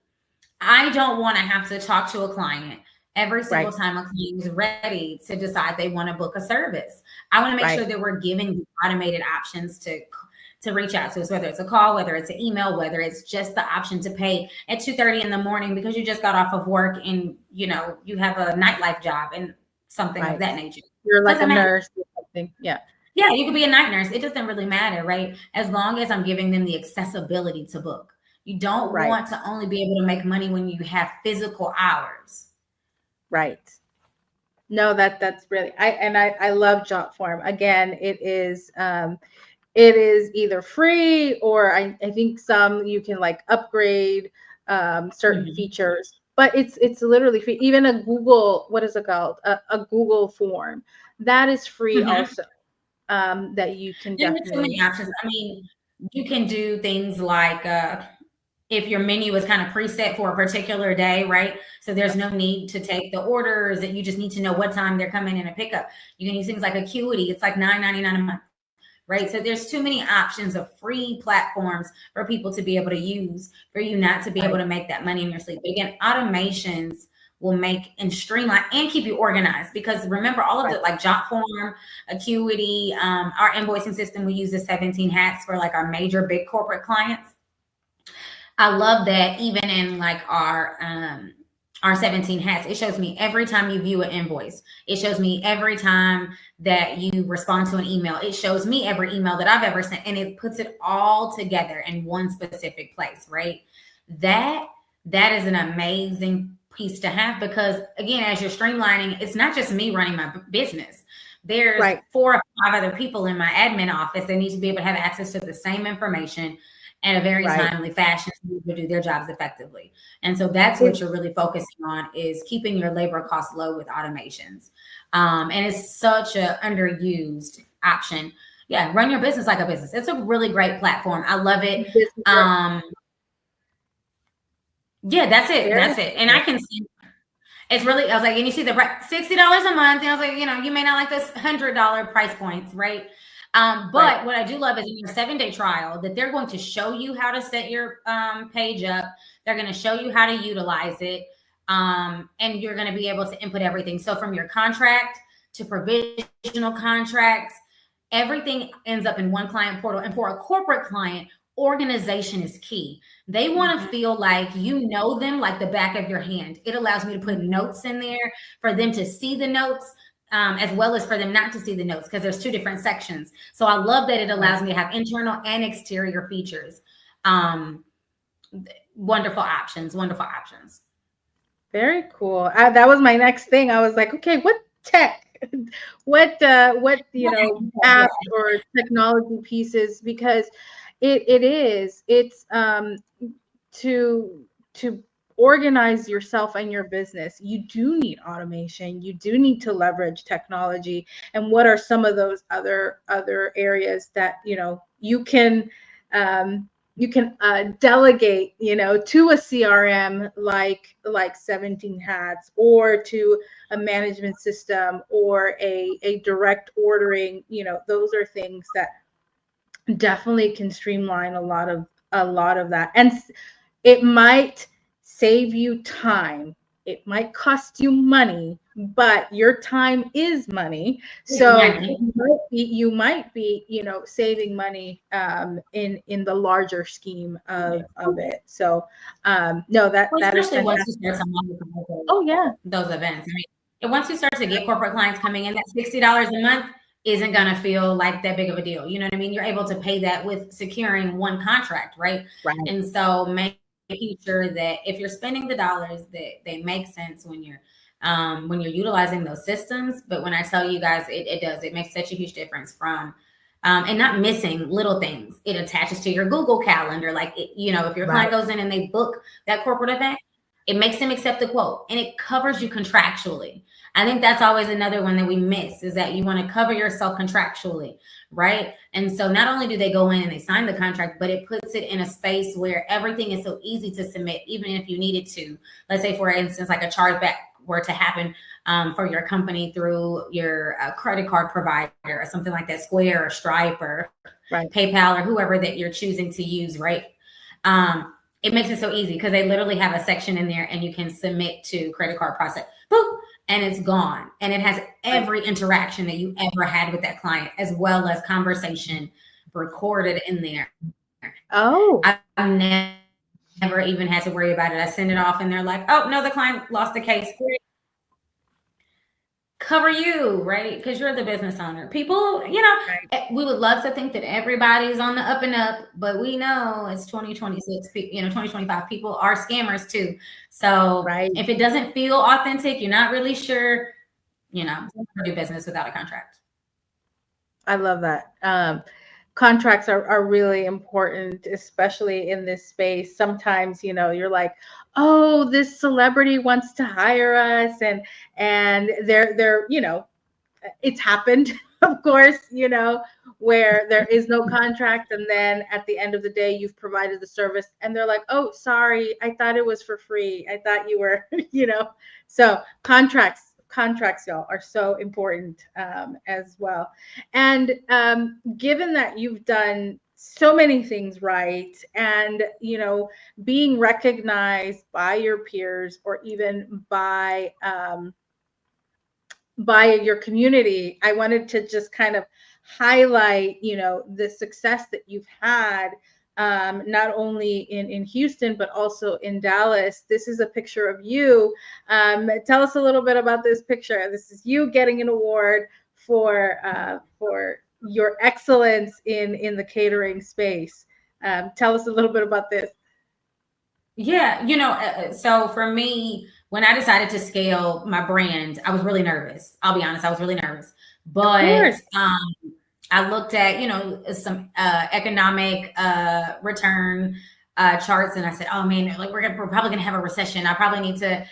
I don't want to have to talk to a client every single time a client is ready to decide they want to book a service. I want to make sure that we're giving you automated options to reach out to us, whether it's a call, whether it's an email, whether it's just the option to pay at 2:30 in the morning because you just got off of work and you have a nightlife job and something of that nature. You're like a nurse or something. Yeah, you could be a night nurse. It doesn't really matter, right? As long as I'm giving them the accessibility to book. You don't want to only be able to make money when you have physical hours. Right. No, that's really, I love Jotform. Again, it is either free, or I think some you can like upgrade certain features, but it's literally free. Even a Google, what is it called? A Google form, that is free also. That you can definitely. There's so many options. I mean, you can do things like if your menu is kind of preset for a particular day, right? So there's no need to take the orders, that you just need to know what time they're coming in to pick up. You can use things like Acuity. It's like $9.99 a month, right? So there's too many options of free platforms for people to be able to use, for you not to be able to make that money in your sleep. But again, automations will make and streamline and keep you organized, because remember, all of the like Jotform, Acuity, our invoicing system, we use the 17 hats for like our major big corporate clients. I love that even in like our 17 hats, it shows me every time you view an invoice. It shows me every time that you respond to an email. It shows me every email that I've ever sent, and it puts it all together in one specific place, right? That is an amazing piece to have, because again, as you're streamlining, it's not just me running my business. There's 4 or 5 other people in my admin office that need to be able to have access to the same information in a very timely fashion to do their jobs effectively. And so that's what you're really focusing on, is keeping your labor costs low with automations. And it's such an underused option. Yeah, run your business like a business. It's a really great platform. I love it. Yeah, that's it. That's it. And I can see it's really, I was like, and you see the $60 a month. And I was like, you may not like this $100 price points, right? But what I do love is in your 7-day trial that they're going to show you how to set your page up. They're going to show you how to utilize it. And you're going to be able to input everything. So from your contract to provisional contracts, everything ends up in one client portal. And for a corporate client, organization is key. They want to feel like you know them like the back of your hand. It allows me to put notes in there for them to see the notes, as well as for them not to see the notes, because there's 2 different sections. So I love that it allows me to have internal and exterior features. Wonderful options. Very cool. That was my next thing. I was like, okay, what tech, what apps or technology pieces, because it's to organize yourself and your business, you do need automation. You do need to leverage technology. And what are some of those other areas that you can delegate to a CRM like 17 hats, or to a management system, or a direct ordering. Those are things that definitely can streamline a lot of that. And it might save you time. It might cost you money, but your time is money. So you might be saving money in the larger scheme of it. So no, that is fantastic. Once you start those events. I mean, once you start to get corporate clients coming in, that $60 a month isn't going to feel like that big of a deal. You know what I mean? You're able to pay that with securing one contract, right? And so making sure that if you're spending the dollars, that they make sense when you're utilizing those systems. But when I tell you guys, it makes such a huge difference from and not missing little things. It attaches to your Google Calendar. Like, if your client goes in and they book that corporate event, it makes them accept the quote, and it covers you contractually. I think that's always another one that we miss, is that you want to cover yourself contractually, right? And so not only do they go in and they sign the contract, but it puts it in a space where everything is so easy to submit, even if you needed to. Let's say, for instance, like a chargeback were to happen for your company through your credit card provider or something like that, Square or Stripe or PayPal or whoever that you're choosing to use, right? It makes it so easy because they literally have a section in there and you can submit to credit card process. Boop, and it's gone. And it has every interaction that you ever had with that client, as well as conversation recorded in there. Oh, I've never even had to worry about it. I send it off and they're like, oh, no, the client lost the case. cover you, right? Because you're the business owner. People, Right. we would love to think that everybody's on the up and up, but we know it's 2026, 2025. People are scammers too. So Right. if it doesn't feel authentic, you're not really sure, don't do business without a contract. I love that. Contracts are really important, especially in this space. Sometimes, you're like, oh, this celebrity wants to hire us, and they're it's happened, of course, where there is no contract, and then at the end of the day, you've provided the service, and they're like, oh, sorry, I thought it was for free. I thought you were, So contracts, y'all, are so important as well. And given that you've done so many things right, and being recognized by your peers, or even by your community, I wanted to just kind of highlight, the success that you've had, not only in Houston, but also in Dallas. This is a picture of you. Tell us a little bit about this picture. This is you getting an award for your excellence in the catering space. Tell us a little bit about this. Yeah, so for me, when I decided to scale my brand, I was really nervous. I'll be honest, I was really nervous. Of But course. I looked at, some economic return charts, and I said, oh man, like we're probably gonna have a recession. I probably need to,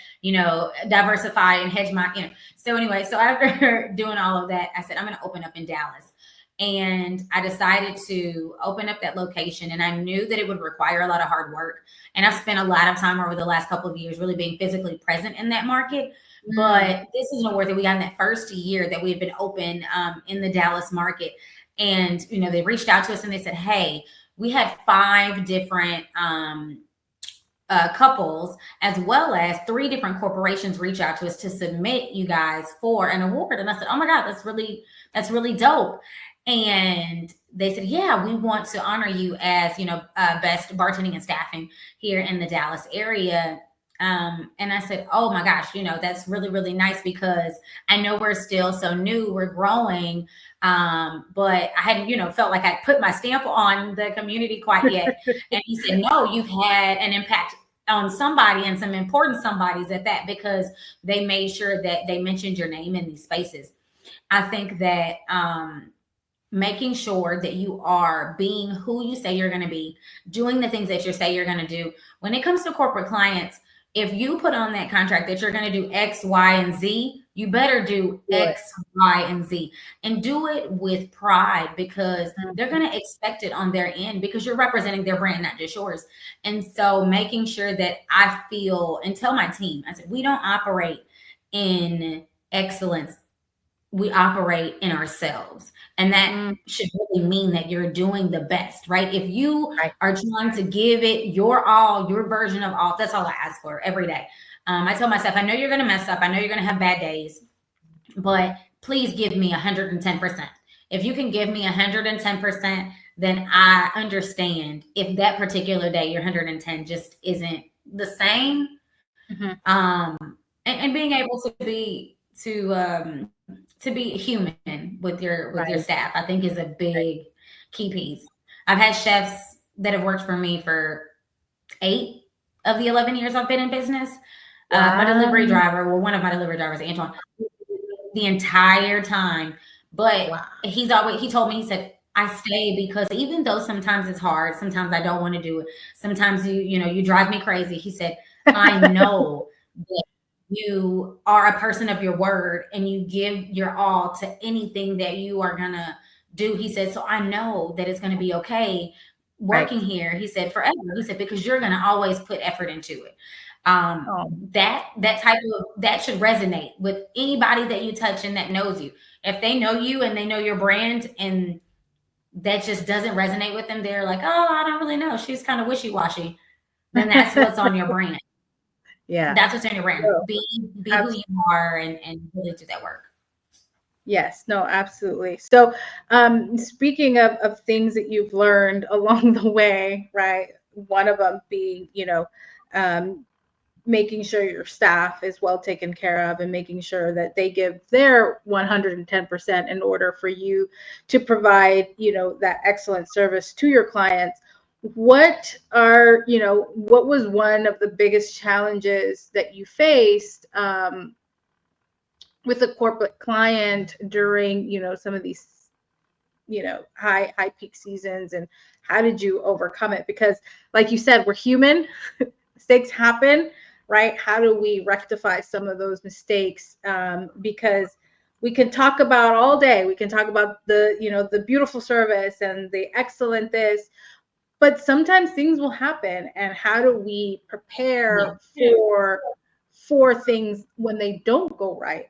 diversify and hedge my. So anyway, so after doing all of that, I said, I'm gonna open up in Dallas. And I decided to open up that location, and I knew that it would require a lot of hard work. And I've spent a lot of time over the last couple of years really being physically present in that market. But this is an award that we got in that first year that we had been open in the Dallas market. And, they reached out to us and they said, hey, we had 5 different couples, as well as 3 different corporations reach out to us to submit you guys for an award. And I said, oh my God, that's really dope. And they said, yeah, we want to honor you as, best bartending and staffing here in the Dallas area. And I said, oh my gosh, that's really, really nice, because I know we're still so new, we're growing. But I hadn't, felt like I put my stamp on the community quite yet. And he said, no, you've had an impact on somebody, and some important somebodies at that, because they made sure that they mentioned your name in these spaces. I think that, making sure that you are being who you say you're going to be, doing the things that you say you're going to do. When it comes to corporate clients, if you put on that contract that you're going to do X, Y, and Z, you better do X, Y, and Z, and do it with pride, because they're going to expect it on their end, because you're representing their brand, not just yours. And so making sure that I feel, and tell my team, I said, we don't operate in excellence. We operate in ourselves. And that should really mean that you're doing the best, right? If you are trying to give it your all, your version of all, that's all I ask for every day. I tell myself, I know you're going to mess up. I know you're going to have bad days, but please give me 110%. If you can give me 110%, then I understand if that particular day, your 110 just isn't the same. And being able to be human with your staff, I think, is a big key piece. I've had chefs that have worked for me for 8 of the 11 years I've been in business. My delivery driver, well, one of my delivery drivers, Antoine, the entire time. But he told me, he said, I stay because even though sometimes it's hard, sometimes I don't want to do it. Sometimes you drive me crazy. He said, I know that you are a person of your word, and you give your all to anything that you are going to do. He said, so I know that it's going to be okay working here. He said, forever. He said, because you're going to always put effort into it. That should resonate with anybody that you touch and that knows you. If they know you and they know your brand, and that just doesn't resonate with them, they're like, oh, I don't really know, she's kind of wishy-washy. Then that's what's on your brand. Yeah, that's what's on your brand. Be who you are, and really do that work. Yes, no, absolutely. So, speaking of things that you've learned along the way, right? One of them being, making sure your staff is well taken care of and making sure that they give their 110% in order for you to provide, that excellent service to your clients. What was one of the biggest challenges that you faced with a corporate client during, some of these, high peak seasons, and how did you overcome it? Because like you said, we're human, mistakes happen, right? How do we rectify some of those mistakes? Because we can talk about all day, we can talk about the beautiful service and the excellent this, but sometimes things will happen, and how do we prepare for things when they don't go right?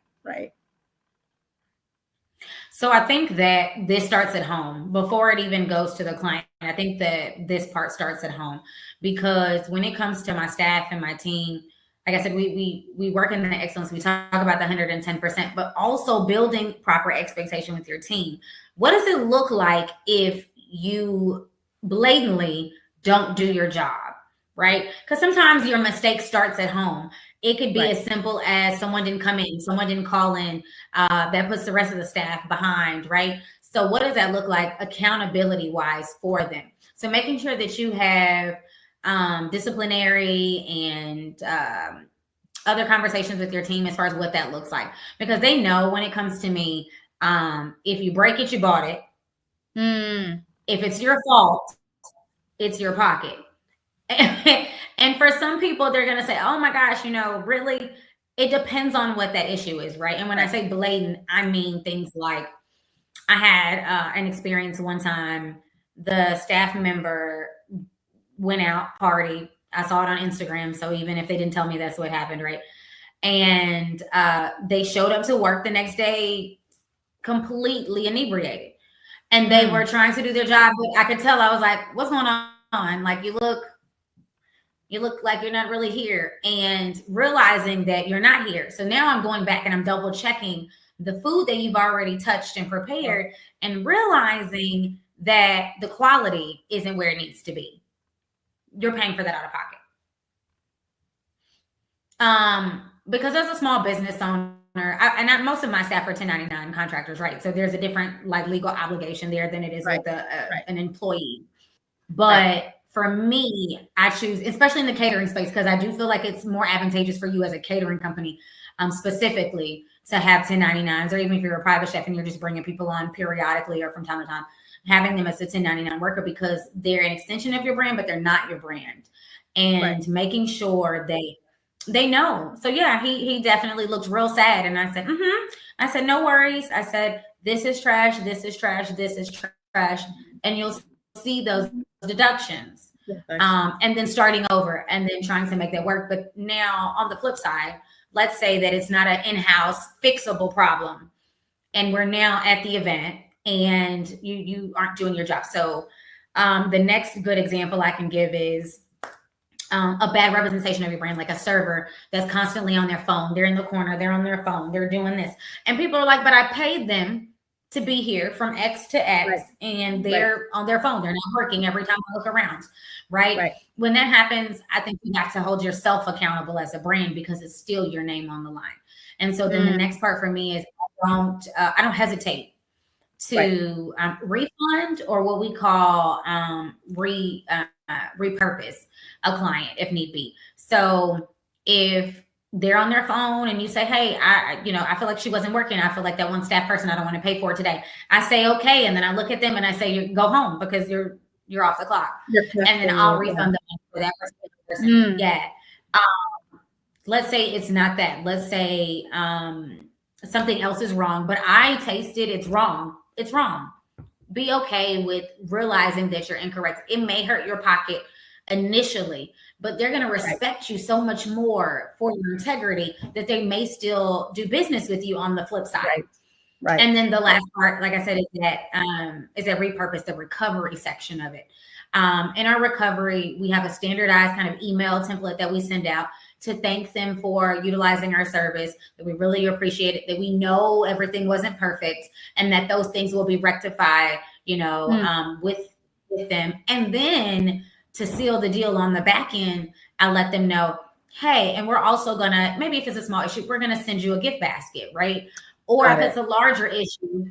So I think that this starts at home before it even goes to the client. I think that this part starts at home, because when it comes to my staff and my team, like I said, we work in the excellence. We talk about the 110%, but also building proper expectation with your team. What does it look like if you blatantly don't do your job, right? Because sometimes your mistake starts at home. It could be as simple as someone didn't come in, someone didn't call in, that puts the rest of the staff behind, right? So what does that look like accountability wise for them? So making sure that you have disciplinary and other conversations with your team as far as what that looks like, because they know when it comes to me, if you break it, you bought it. If it's your fault, it's your pocket. And for some people, they're going to say, oh my gosh, really, it depends on what that issue is, right? And when I say blatant, I mean things like, I had an experience one time, the staff member went out, party. I saw it on Instagram. So even if they didn't tell me, that's what happened, right? And they showed up to work the next day completely inebriated. And they were trying to do their job, but I could tell, I was like, what's going on? Like, you look like you're not really here, and realizing that you're not here. So now I'm going back and I'm double checking the food that you've already touched and prepared, and realizing that the quality isn't where it needs to be. You're paying for that out of pocket. Because as a small business owner, most of my staff are 1099 contractors, right? So there's a different legal obligation there than it is with an employee. But for me, I choose, especially in the catering space, because I do feel like it's more advantageous for you as a catering company, specifically, to have 1099s, or even if you're a private chef and you're just bringing people on periodically or from time to time, having them as a 1099 worker, because they're an extension of your brand, but they're not your brand. And making sure they know. So yeah, he definitely looked real sad. And I said, I said, no worries. I said, this is trash, this is trash, this is trash. And you'll see those deductions, and then starting over and then trying to make that work. But now on the flip side, let's say that it's not an in-house fixable problem, and we're now at the event and you aren't doing your job. So the next good example I can give is a bad representation of your brand, like a server that's constantly on their phone. They're in the corner, they're on their phone, they're doing this, and people are like, but I paid them to be here from X to X, and they're on their phone. They're not working every time I look around, right? When that happens, I think you have to hold yourself accountable as a brand, because it's still your name on the line. And so then the next part for me is I don't hesitate to refund, or what we call repurpose a client if need be. So if they're on their phone and you say, hey, I feel like she wasn't working, I feel like that one staff person I don't want to pay for today, I say, okay. And then I look at them and I say, you go home, because you're off the clock. And then I'll refund them for that person. Let's say it's not that. Let's say something else is wrong, but I tasted it's wrong. It's wrong. Be okay with realizing that you're incorrect. It may hurt your pocket initially, but they're going to respect you so much more for your integrity that they may still do business with you on the flip side. And then the last part, like I said, is that repurpose, the recovery section of it. In our recovery, we have a standardized kind of email template that we send out to thank them for utilizing our service, that we really appreciate it, that we know everything wasn't perfect, and that those things will be rectified, with them. And then to seal the deal on the back end, I let them know, hey, and we're also gonna, maybe if it's a small issue, we're gonna send you a gift basket, right? Or Got if it. it's a larger issue,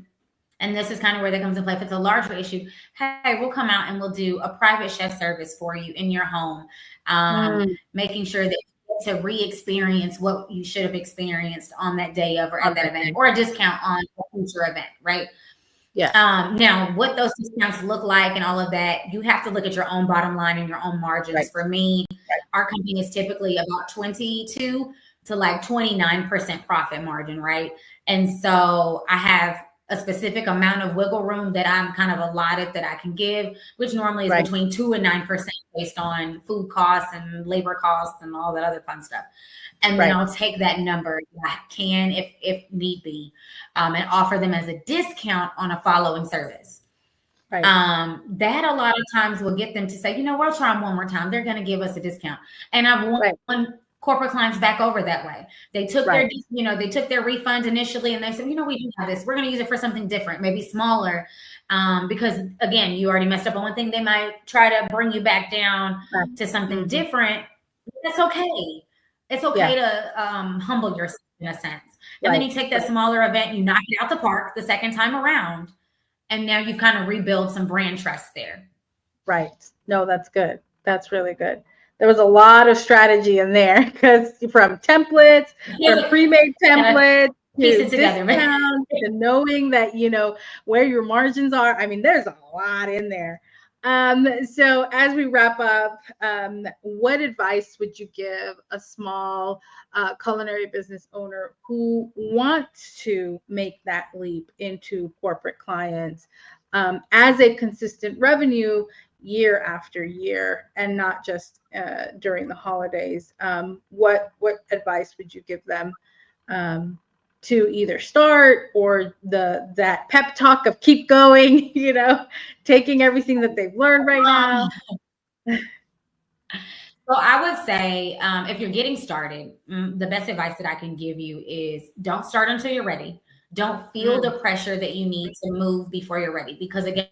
and this is kind of where that comes into play. If it's a larger issue, hey, we'll come out and we'll do a private chef service for you in your home, making sure that you get to re-experience what you should have experienced on that day of or at that event, or a discount on a future event, right? Yeah. Now, what those discounts look like and all of that, you have to look at your own bottom line and your own margins. Right. For me, our company is typically about 22 to like 29% profit margin, right? And so I have a specific amount of wiggle room that I'm kind of allotted that I can give, which normally is between 2 and 9% based on food costs and labor costs and all that other fun stuff. And then I'll take that number I can, if need be, and offer them as a discount on a following service. Right. That a lot of times will get them to say, we'll try them one more time. They're going to give us a discount. And I've won corporate clients back over that way. They took their, they took their refund initially and they said, we do have this. We're going to use it for something different, maybe smaller. Because again, you already messed up on one thing. They might try to bring you back down to something different. That's okay. It's okay to humble yourself in a sense. And then you take that smaller event, you knock it out the park the second time around. And now you've kind of rebuilt some brand trust there. Right. No, that's good. That's really good. There was a lot of strategy in there because from templates, from pre-made templates, to discounts, to knowing that, where your margins are. I mean, there's a lot in there. So as we wrap up, what advice would you give a small culinary business owner who wants to make that leap into corporate clients as a consistent revenue year after year, and not just during the holidays? What advice would you give them to either start, or that pep talk of keep going, taking everything that they've learned right now? So I would say, if you're getting started, the best advice that I can give you is don't start until you're ready. Don't feel the pressure that you need to move before you're ready, because again,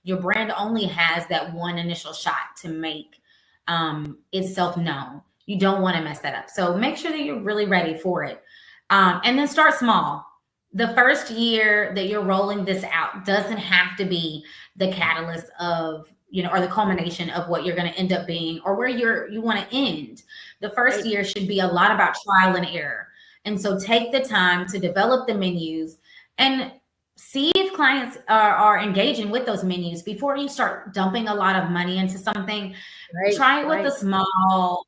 your brand only has that one initial shot to make itself known. You don't want to mess that up. So make sure that you're really ready for it. And then start small. The first year that you're rolling this out doesn't have to be the catalyst of, or the culmination of what you're going to end up being, or where you want to end. The first year should be a lot about trial and error. And so take the time to develop the menus and see if clients are engaging with those menus before you start dumping a lot of money into something. Try it with a small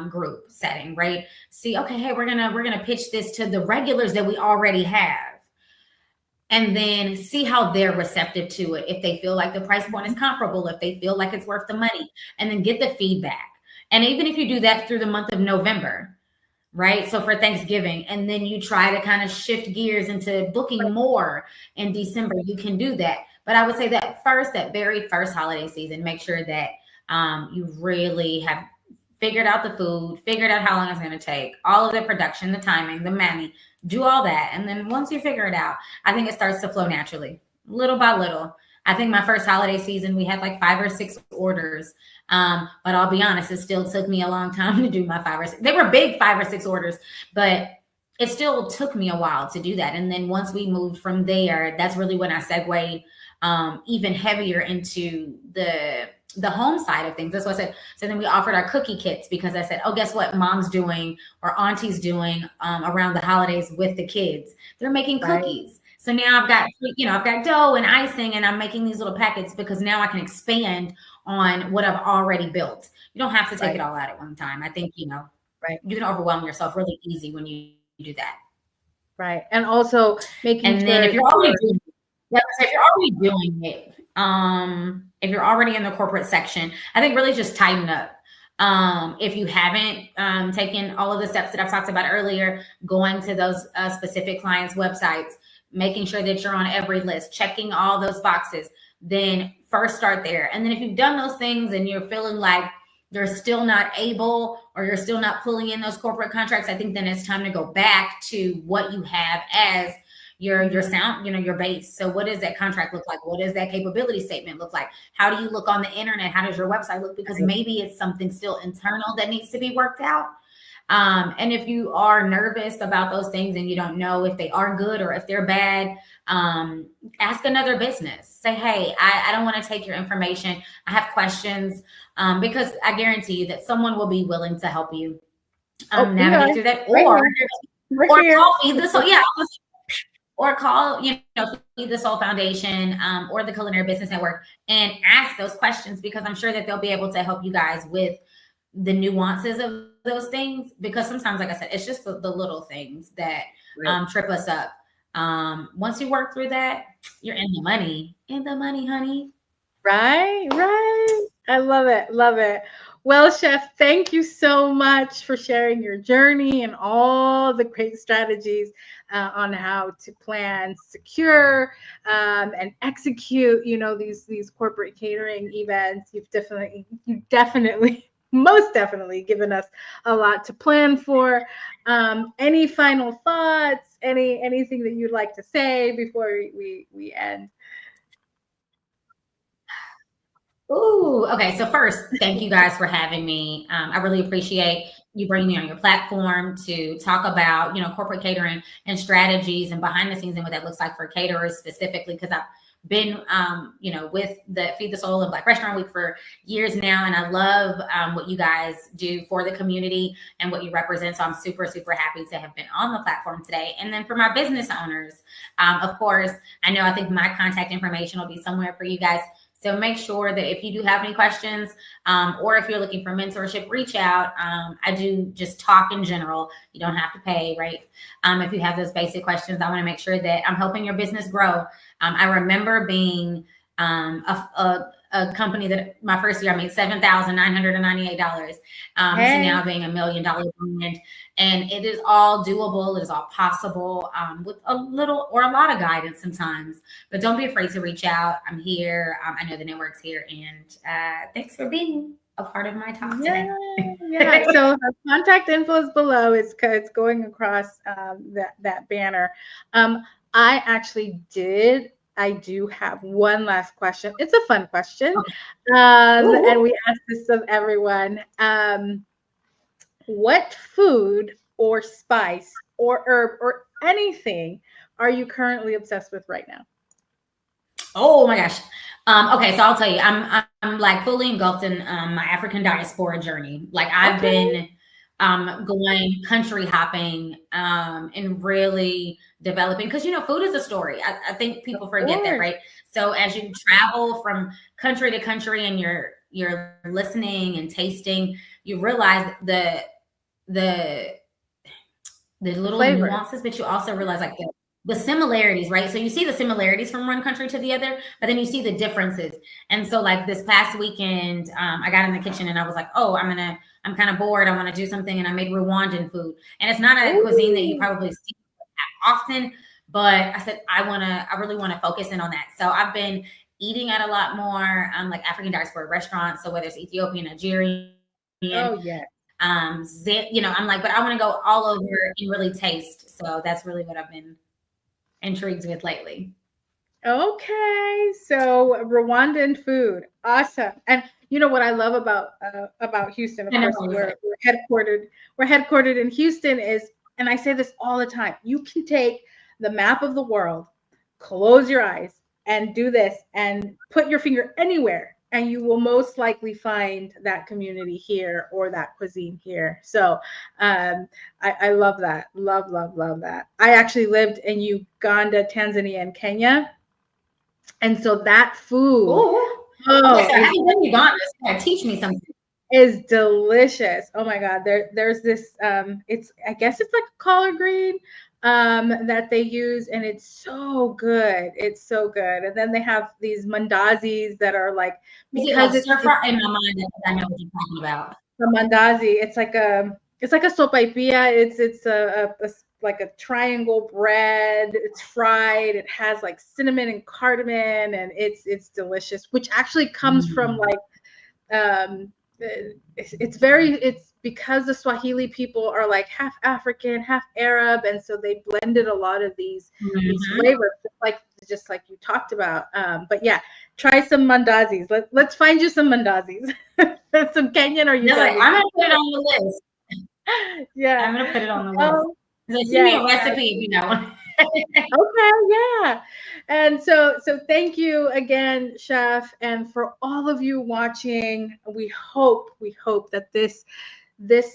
group setting, right? See, okay, hey, we're gonna pitch this to the regulars that we already have, and then see how they're receptive to it. If they feel like the price point is comparable, if they feel like it's worth the money, and then get the feedback. And even if you do that through the month of November, right? So for Thanksgiving, and then you try to kind of shift gears into booking more in December, you can do that. But I would say that very first holiday season, make sure that you really have figured out the food, figured out how long it's going to take, all of the production, the timing, the money, do all that. And then once you figure it out, I think it starts to flow naturally, little by little. I think my first holiday season, we had like 5 or 6 orders. But I'll be honest, it still took me a long time to do my 5 or 6. They were big 5 or 6 orders, but it still took me a while to do that. And then once we moved from there, that's really when I segued even heavier into the home side of things. That's what I said. So then we offered our cookie kits, because I said, oh, guess what mom's doing or auntie's doing around the holidays with the kids? They're making cookies. So now I've got dough and icing, and I'm making these little packets because now I can expand on what I've already built. You don't have to take it all out at one time. I think, you can overwhelm yourself really easy when you do that. Right. And also making and then if you're already doing it, if you're already in the corporate section, I think really just tighten up. If you haven't taken all of the steps that I've talked about earlier, going to those specific clients' websites, making sure that you're on every list, checking all those boxes, then first start there. And then if you've done those things and you're feeling like you're still not able, or you're still not pulling in those corporate contracts, I think then it's time to go back to what you have as your sound, your base. So what does that contract look like? What does that capability statement look like? How do you look on the internet? How does your website look? Because maybe it's something still internal that needs to be worked out. And if you are nervous about those things and you don't know if they are good or if they're bad, ask another business. Say, hey, I don't want to take your information. I have questions, because I guarantee you that someone will be willing to help you navigate through that. Or call Feed the Soul. Yeah. Or call, Feed the Soul Foundation, or the Culinary Business Network, and ask those questions, because I'm sure that they'll be able to help you guys with the nuances of those things, because sometimes, like I said, it's just the little things that trip us up. Once you work through that, you're in the money, honey. Right. I love it. Well, Chef, thank you so much for sharing your journey and all the great strategies on how to plan, secure, and execute, these corporate catering events. You definitely most definitely given us a lot to plan for. Any final thoughts? Anything that you'd like to say before we end? Ooh, okay. So first, thank you guys for having me. I really appreciate you bringing me on your platform to talk about, corporate catering and strategies and behind the scenes and what that looks like for caterers specifically, because I've been, with the Feed the Soul and Black Restaurant Week for years now. And I love what you guys do for the community and what you represent. So I'm super, super happy to have been on the platform today. And then for my business owners, of course, I think my contact information will be somewhere for you guys. So make sure that if you do have any questions, or if you're looking for mentorship, reach out. I do just talk in general. You don't have to pay, right? If you have those basic questions, I want to make sure that I'm helping your business grow. I remember being a company that my first year I made $7,998, to now being $1 million brand. And it is all doable. It is all possible, with a little or a lot of guidance sometimes. But don't be afraid to reach out. I'm here. I know the network's here. And thanks for being a part of my talk today. Yeah. So our contact info is below. It's going across that banner. I do have one last question. It's a fun question. And we ask this of everyone. What food or spice or herb or anything are you currently obsessed with right now? Oh my gosh. Okay, so I'll tell you, I'm like fully engulfed in my African diaspora journey. Like I've been going country hopping, and really developing, because food is a story. I think people forget that, right? So as you travel from country to country and you're listening and tasting, you realize the little Flavor. nuances, but you also realize like the similarities, right? So you see the similarities from one country to the other, but then you see the differences. And so like this past weekend, I got in the kitchen and I was like, oh, I'm kind of bored. I want to do something. And I made Rwandan food. And it's not a cuisine that you probably see often, but I said, I really want to focus in on that. So I've been eating at a lot more, like African diaspora restaurants. So whether it's Ethiopian, Nigerian, I'm like, but I want to go all over and really taste. So that's really what I've been intrigued with lately. Okay, so Rwandan food, awesome. And you know what I love about Houston? Of course, we're headquartered in Houston. And I say this all the time: you can take the map of the world, close your eyes, and do this, and put your finger anywhere, and you will most likely find that community here or that cuisine here. So I love that. Love that. I actually lived in Uganda, Tanzania, and Kenya. And so that food, teach me something. Is delicious. Oh my God. There's this, I guess it's like a collard green that they use, and it's so good. It's so good. And then they have these mandazis that are like, because it's in my mind, I know what you're talking about. The mandazi, it's like a sopaipilla. It's like a triangle bread. It's fried. It has like cinnamon and cardamom, and it's delicious. Which actually comes from like it's because the Swahili people are like half African, half Arab, and so they blended a lot of these flavors, just like you talked about. But yeah, try some mandazis. Let's find you some mandazis, some Kenyan or Ugandan. Like, I'm gonna put it on the list. Yeah, I'm gonna put it on the list. Send me a recipe if you know. Okay, yeah. And so thank you again, Chef, and for all of you watching. We hope that this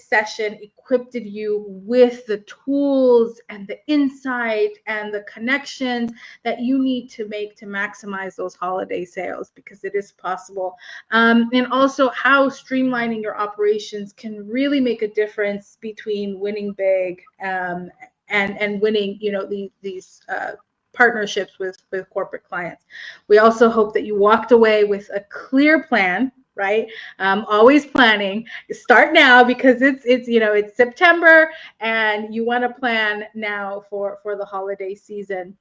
session equipped you with the tools and the insight and the connections that you need to make to maximize those holiday sales, because it is possible. And also how streamlining your operations can really make a difference between winning big and winning, these partnerships with corporate clients. We also hope that you walked away with a clear plan, right? Always planning. Start now, because it's September, and you want to plan now for the holiday season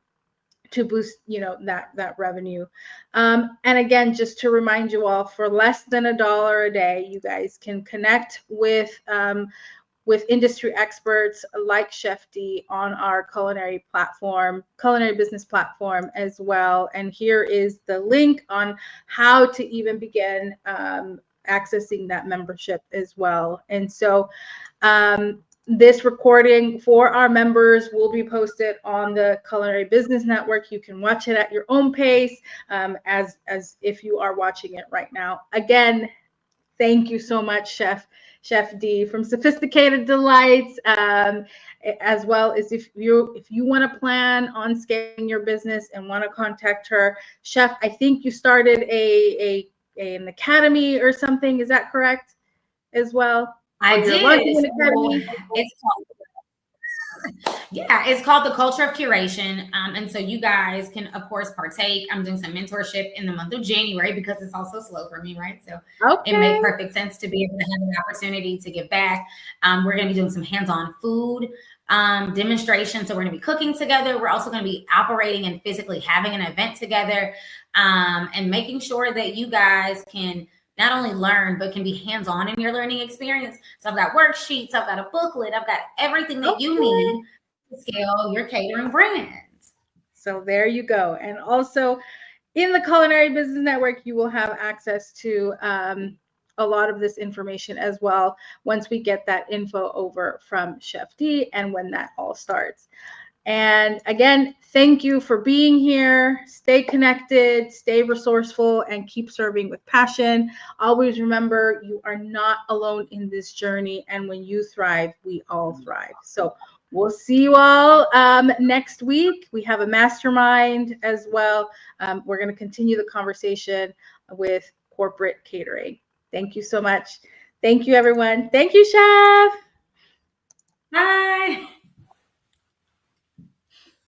to boost that revenue. And again, just to remind you all, for less than $1 a day, you guys can connect with industry experts like Chef D on our culinary business platform as well. And here is the link on how to even begin accessing that membership as well. And so this recording for our members will be posted on the Culinary Business Network. You can watch it at your own pace, as if you are watching it right now. Again, thank you so much, Chef D from Sophisticated Delights, as well as if you want to plan on scaling your business and want to contact her. Chef, I think you started an academy or something. Is that correct as well? I did. It's called the Culture of Curation. And so you guys can, of course, partake. I'm doing some mentorship in the month of January because it's also slow for me, right? So It made perfect sense to be able to have an opportunity to give back. We're going to be doing some hands-on food demonstrations. So we're going to be cooking together. We're also going to be operating and physically having an event together, and making sure that you guys can not only learn, but can be hands-on in your learning experience. So I've got worksheets, I've got a booklet, I've got everything that you need to scale your catering brands. So there you go. And also in the Culinary Business Network, you will have access to a lot of this information as well once we get that info over from Chef D and when that all starts. And again, thank you for being here. Stay connected, stay resourceful, and keep serving with passion. Always remember, you are not alone in this journey. And when you thrive, we all thrive. So we'll see you all next week. We have a mastermind as well. We're going to continue the conversation with corporate catering. Thank you so much. Thank you, everyone. Thank you, Chef. Bye.